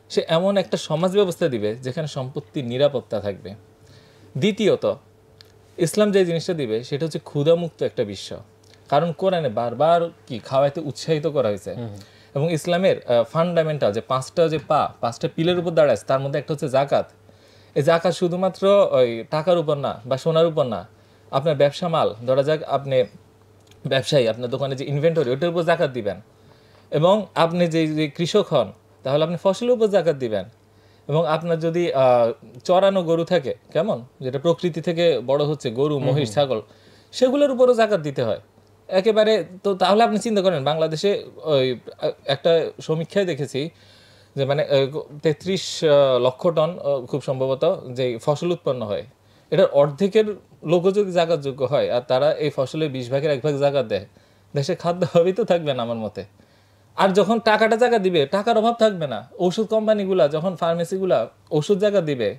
[SPEAKER 1] সে এমন একটা সমাজ ব্যবস্থা দিবে যেখানে সম্পত্তির নিরাপত্তা থাকবে। দ্বিতীয়ত, ইসলাম যে জিনিসটা দিবে সেটা হচ্ছে ক্ষুধামুক্ত একটা বিশ্ব। কারণ কোরআনে বারবার কি খাওয়াইতে উৎসাহিত করা হয়েছে। এবং ইসলামের ফান্ডামেন্টাল যে পাঁচটা পিলের উপর দাঁড়ায়, তার মধ্যে একটা হচ্ছে জাকাত। এই জাকাত শুধুমাত্র ওই টাকার উপর না বা সোনার উপর না, আপনার ব্যবসা মাল, ধরা যাক আপনি ব্যবসায়ী, আপনার দোকানে যে ইনভেন্টরি ওটার উপর জাকাত দিবেন। এবং আপনি যে কৃষক হন তাহলে আপনি ফসলের উপর জাকাত দিবেন। এবং আপনার যদি চড়ানো গরু থাকে, কেমন যেটা প্রকৃতি থেকে বড় হচ্ছে, গরু মহিষ ছাগল, সেগুলোর উপরও জাকাত দিতে হয় একেবারে। তো তাহলে আপনি চিন্তা করেন, বাংলাদেশে ওই একটা সমীক্ষায় দেখেছি যে মানে 33 লক্ষ টন খুব সম্ভবত যে ফসল উৎপন্ন হয়, এটার অর্ধেকের লোকও যদি জাকাতযোগ্য হয় আর তারা এই ফসলের 20 ভাগের 1 ভাগ জাকাত দেয়, দেশে খাদ্য অভাবই তো থাকবে না আমার মতে। আর যখন টাকাটা জায়গা দিবে, টাকার অভাব থাকবে না। ওষুধ কোম্পানিগুলা যখন ফার্মেসিগুলা ওষুধ জায়গা দিবে,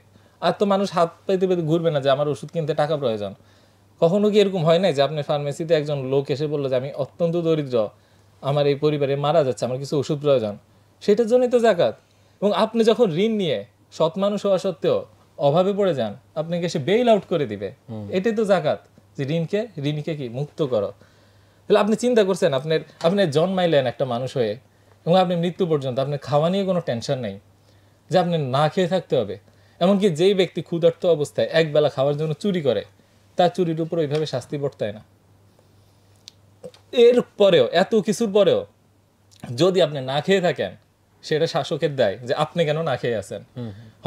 [SPEAKER 1] আর তো মানুষ হাত পাইতে পাইতে ঘুরবে না যে আমার ওষুধ কিনতে টাকা প্রয়োজন। কখনো কি এরকম হয় নাই যে আপনি ফার্মেসিতে একজন লোক এসে বললো যে আমি অত্যন্ত দরিদ্র, আমার এই পরিবারে মারা যাচ্ছে, আমার কিছু ওষুধ প্রয়োজন, সেটার জন্যই তো জাকাত। এবং আপনি যখন ঋণ নিয়ে সৎ মানুষ হওয়া সত্ত্বেও অভাবে পড়ে যান, আপনাকে সে বেইল আউট করে দিবে, এটাই তো জাকাত। যে ঋণকে কি মুক্ত করো। তাহলে আপনি চিন্তা করছেন, আপনি জন্মাইলেন একটা মানুষ হয়ে এবং আপনি মৃত্যু পর্যন্ত আপনার খাওয়া নিয়ে কোনো টেনশন নেই যে আপনি না খেয়ে থাকতে হবে। এমনকি যেই ব্যক্তি ক্ষুধার্ত অবস্থায় একবেলা খাওয়ার জন্য চুরি করে, তার চুরির উপর ওইভাবে শাস্তি বর্তায় না। এর পরেও, এত কিছুর পরেও যদি আপনি না খেয়ে থাকেন, সেটা শাসকের দায় যে আপনি কেন না খেয়ে আছেন।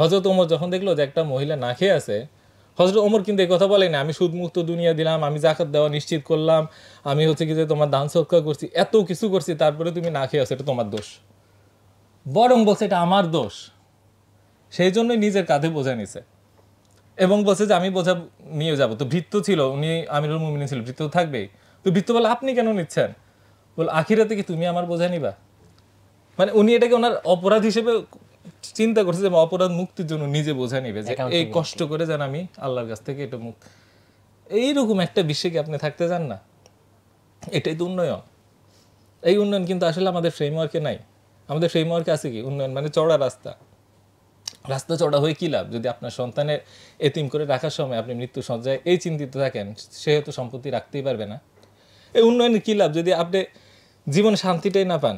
[SPEAKER 1] হযরত ওমর যখন দেখলো যে একটা মহিলা না খেয়ে আছে, হযরত ওমর কিন্তু এই কথা বলেনি আমি সুদমুক্ত দুনিয়া দিলাম, আমি জাকাত দেওয়া নিশ্চিত করলাম, আমি হচ্ছে কি যে তোমার দান সদকা করছি, এত কিছু করছি, তারপরে তুমি না খেয়ে আছো, এটা তোমার দোষ। বরং বলছে এটা আমার দোষ। সেই জন্যই নিজের কাঁধে বোঝা নিছে এবং বলছে যে আমি বোঝা নিয়ে যাব। তো ভৃত্য ছিল, উনি আমিরুল মুমিনিন ছিল, ভৃত্য থাকবেই। তো ভৃত্য বলে আপনি কেন নিচ্ছেন? বল আখিরাতে কি তুমি আমার বোঝা নিবা? মানে উনি এটাকে ওনার অপরাধ হিসেবে চিন্তা করছে যে অপরাধ মুক্তির জন্য নিজে বোঝা নিবে, যে এই কষ্ট করে যেন আমি আল্লাহর কাছ থেকে এটা মুক্ত। এইরকম একটা বিশ্বে কি আপনি থাকতে চান না? এটাই তো উন্নয়ন। এই উন্নয়ন কিন্তু আসলে আমাদের ফ্রেমওয়ার্কে নাই। আমাদের ফ্রেমওয়ার্কে আছে কি উন্নয়ন মানে চড়া রাস্তা। রাস্তা চড়া হয়ে কী লাভ যদি আপনার সন্তানের এতিম করে রাখার সময় আপনি মৃত্যু সজ্জায় এই চিন্তিত থাকেন, সেহেতু সম্পত্তি রাখতেই পারবে না। এই উন্নয়নের কী লাভ যদি আপনি জীবনে শান্তিটাই না পান?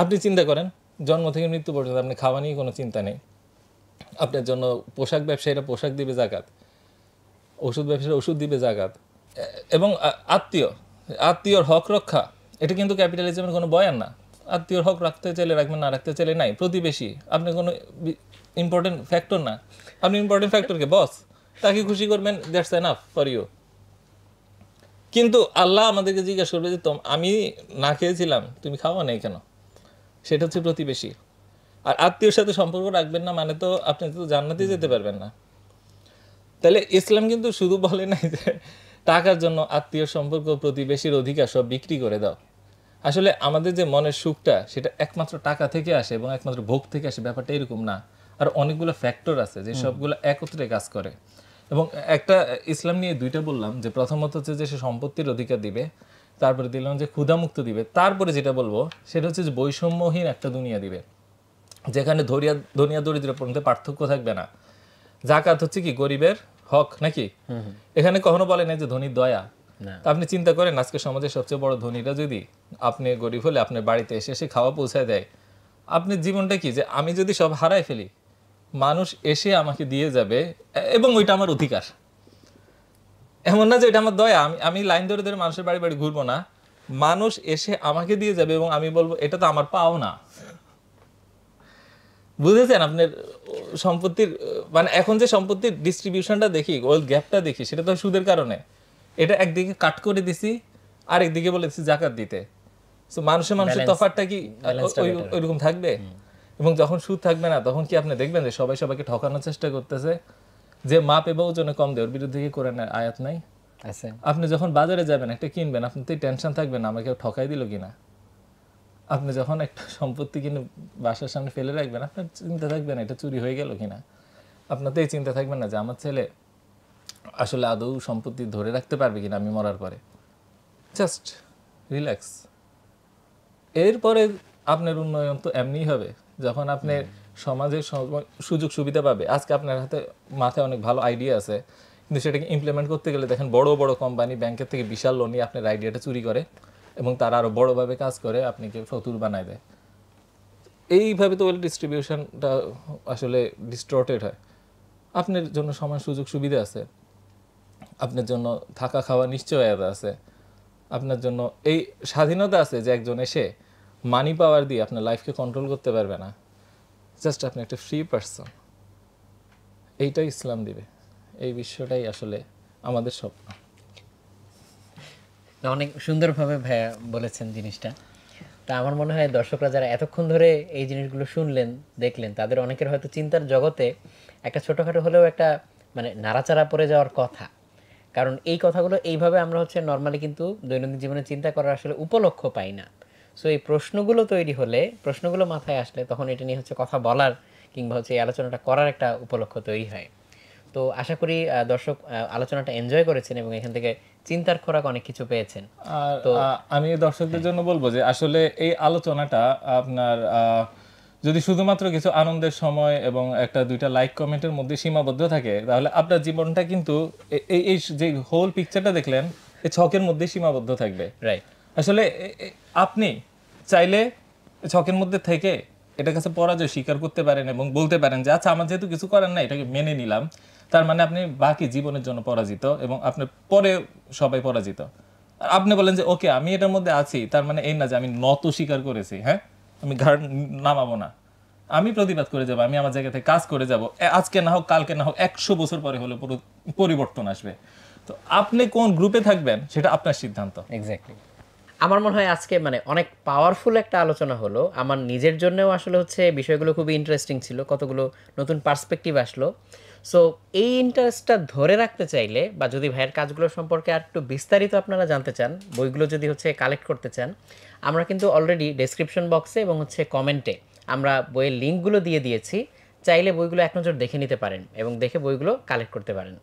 [SPEAKER 1] আপনি চিন্তা করেন, জন্ম থেকে মৃত্যু পর্যন্ত আপনি খাওয়া নিয়ে কোনো চিন্তা নেই, আপনার জন্য পোশাক ব্যবসায়ীরা পোশাক দিবে জাকাত, ওষুধ ব্যবসায়ীরা ওষুধ দিবে জাকাত, এবং আত্মীয়র হক রক্ষা, এটা কিন্তু ক্যাপিটালিজমের কোনো বয়ান না। আত্মীয়র হক রাখতে চাইলে রাখবেন, না রাখতে চাইলে নাই। প্রতিবেশী আপনি কোনো ইম্পর্টেন্ট ফ্যাক্টর না, আপনি ইম্পর্টেন্ট ফ্যাক্টরকে বস, তাকে খুশি করবেন, দ্যাটস এনাফ ফর ইউ। কিন্তু আল্লাহ আমাদেরকে জিজ্ঞাসা করবে যে আমি না খেয়েছিলাম, তুমি খাওয়া নেই কেন? সেটা হচ্ছে প্রতিবেশী। আর আত্মীয়র সাথে সম্পর্ক রাখবেন না মানে তো আপনি তো জান্নাতে যেতে পারবেন না। তাহলে ইসলাম কিন্তু শুধু বলে নাই যে টাকার জন্য আত্মীয় সম্পর্ক, প্রতিবেশীর অধিকার সব বিক্রি করে দাও। আসলে আমাদের যে মনের সুখটা সেটা একমাত্র টাকা থেকে আসে এবং একমাত্র ভোগ থেকে আসে, ব্যাপারটা এরকম না। আর অনেকগুলো ফ্যাক্টর আছে যে সবগুলো একত্রে কাজ করে। এবং একটা ইসলাম নিয়ে দুইটা বললাম, যে প্রথমত হচ্ছে যে সে সম্পত্তির অধিকার দিবে, তারপরে দিলাম যে ক্ষুধামুক্ত দিবে, তারপরে যেটা বলবো সেটা হচ্ছে যে বৈষম্যহীন একটা দুনিয়া দিবে, যেখানে ধনিয়া দরিদ্রের মধ্যে পার্থক্য থাকবে না। জাকাত হচ্ছে কি গরিবের হক নাকি, এখানে কখনো বলে না যে ধনীর দয়া। তা আপনি চিন্তা করেন আজকে সমাজের সবচেয়ে বড় ধনীরা যদি আপনি গরিব হলে আপনার বাড়িতে এসে এসে খাওয়া পৌঁছায় দেয়, আপনার জীবনটা কি যে আমি যদি সব হারাই ফেলি, মানুষ এসে আমাকে দিয়ে যাবে এবং ওইটা আমার অধিকার। এমন না যে এটা আমার দয়া, আমি লাইন ধরে ধরে মানুষের বাড়ি বাড়ি ঘুরবো না, মানুষ এসে আমাকে দিয়ে যাবে এবং আমি বলবো এটা তো আমার পাও না। বুঝেছেন আপনার সম্পত্তির মানে এখন যে সম্পত্তির ডিস্ট্রিবিউশনটা দেখি, ওই গ্যাপটা দেখি, সেটা তো সুদের কারণে। এটা একদিকে কাট করে দিছি, আর একদিকে বলে দিচ্ছি জাকাত দিতে। তো মানুষের তফাৎটা কি ওইরকম থাকবে? এবং যখন সুদ থাকবে না তখন কি আপনি দেখবেন যে সবাই সবাইকে ঠকানোর চেষ্টা করতেছে, যে মাপ এবং ওজনে কম দেয় ওর বিরুদ্ধে কি কোরআনের আয়াত নাই? আপনি যখন বাজারে যাবেন একটা কিনবেন, আপনার তো টেনশন থাকবে না আমাকে ঠকাই দিল কিনা। আপনি যখন একটা সম্পত্তি কিনে বাসার সামনে ফেলে রাখবেন, আপনার চিন্তা থাকবে না এটা চুরি হয়ে গেল কিনা। আপনার তো এই চিন্তা থাকবে না যে আমার ছেলে আসলে আদৌ সম্পত্তি ধরে রাখতে পারবে কিনা আমি মরার পরে। Just relax. এরপরে আপনার উন্নয়ন তো এমনিই হবে যখন আপনি সমাজের সুযোগ সুবিধা পাবে। আজকে আপনার হাতে মাথায় অনেক ভালো আইডিয়া আছে, কিন্তু সেটাকে ইমপ্লিমেন্ট করতে গেলে দেখেন বড় বড় কোম্পানি ব্যাংকের থেকে বিশাল লোন নিয়ে আপনার আইডিয়াটা চুরি করে এবং তারা আরো বড়ভাবে কাজ করে আপনাকে ফতুর বানায় দেয়। এইভাবে তো ওয়েল ডিস্ট্রিবিউশনটা আসলে ডিস্টর্টেড হয়। আপনার জন্য সমান সুযোগ সুবিধা আছে, আপনার জন্য থাকা খাওয়া নিশ্চয়তা আছে, আপনার জন্য এই স্বাধীনতা আছে যে একজন এসে মানি পাওয়ার দিয়ে আপনার লাইফকে কন্ট্রোল করতে পারবে না। জাস্ট আপনি একটা ফ্রি পারসন, এইটাই ইসলাম দিবে। এই বিশ্বটাই আসলে আমাদের স্বপ্ন।
[SPEAKER 2] অনেক সুন্দরভাবে ভাইয়া বলেছেন জিনিসটা। তা আমার মনে হয় দর্শকরা যারা এতক্ষণ ধরে এই জিনিসগুলো শুনলেন দেখলেন, তাদের অনেকের হয়তো চিন্তার জগতে একটা ছোটোখাটো হলেও একটা মানে নাড়াচাড়া পড়ে যাওয়ার কথা। কারণ এই কথাগুলো এইভাবে আমরা হচ্ছে নর্মালি কিন্তু দৈনন্দিন জীবনে চিন্তা করার আসলে উপলক্ষ পাই না। সো এই প্রশ্নগুলো তৈরি হলে, প্রশ্নগুলো মাথায় আসলে তখন এটা নিয়ে হচ্ছে কথা বলার কিংবা হচ্ছে এই আলোচনাটা করার একটা উপলক্ষ তৈরি হয়। তো আশা করি দর্শক আলোচনাটা এনজয় করেছেন এবং এখান থেকে চিন্তার খোরাক অনেক কিছু পেয়েছেন।
[SPEAKER 1] আর আমি দর্শকদের জন্য বলবো যে আসলে এই আলোচনাটা আপনার যদি শুধুমাত্র কিছু আনন্দের সময় এবং একটা দুইটা লাইক কমেন্টের মধ্যে সীমাবদ্ধ থাকে, তাহলে আপনার জীবনটা কিন্তু এই যে হোল পিকচারটা দেখলেন এই ছকের মধ্যে সীমাবদ্ধ থাকবে।
[SPEAKER 2] রাইট।
[SPEAKER 1] আসলে আপনি চাইলে ছকের মধ্যে থেকে এটার কাছে পরাজয় স্বীকার করতে পারেন এবং বলতে পারেন যে আচ্ছা আমার যেহেতু কিছু করার না এটাকে মেনে নিলাম, তার মানে আপনি বাকি জীবনের জন্য পরাজিত এবং আপনার পরে সবাই পরাজিত। আর আপনি বলেন যে ওকে আমি এটার মধ্যে আছি, তার মানে এই না যে আমি নত স্বীকার করেছি, হ্যাঁ আমি ঘাড় নামাবো না, আমি প্রতিবাদ করে যাব, আমি আমার জায়গা থেকে কাজ করে যাব। আজকে না হোক কালকে না হোক 100 বছর পরে হলে পরিবর্তন আসবে। তো আপনি কোন গ্রুপে থাকবেন সেটা আপনার সিদ্ধান্ত।
[SPEAKER 2] এক্স্যাক্টলি। আমার মনে হয় আজকে মানে অনেক পাওয়ারফুল একটা আলোচনা হলো। আমার নিজের জন্যও আসলে হচ্ছে বিষয়গুলো খুবই ইন্টারেস্টিং ছিল, কতগুলো নতুন পার্সপেক্টিভ আসলো। সো এই ইন্টারেস্টটা ধরে রাখতে চাইলে বা যদি ভাইয়ের কাজগুলো সম্পর্কে আর একটু বিস্তারিত আপনারা জানতে চান, বইগুলো যদি হচ্ছে কালেক্ট করতে চান, আমরা কিন্তু অলরেডি ডেসক্রিপশন বক্সে এবং হচ্ছে কমেন্টে আমরা বইয়ের লিঙ্কগুলো দিয়ে দিয়েছি। চাইলে বইগুলো এক নজর দেখে নিতে পারেন এবং দেখে বইগুলো কালেক্ট করতে পারেন।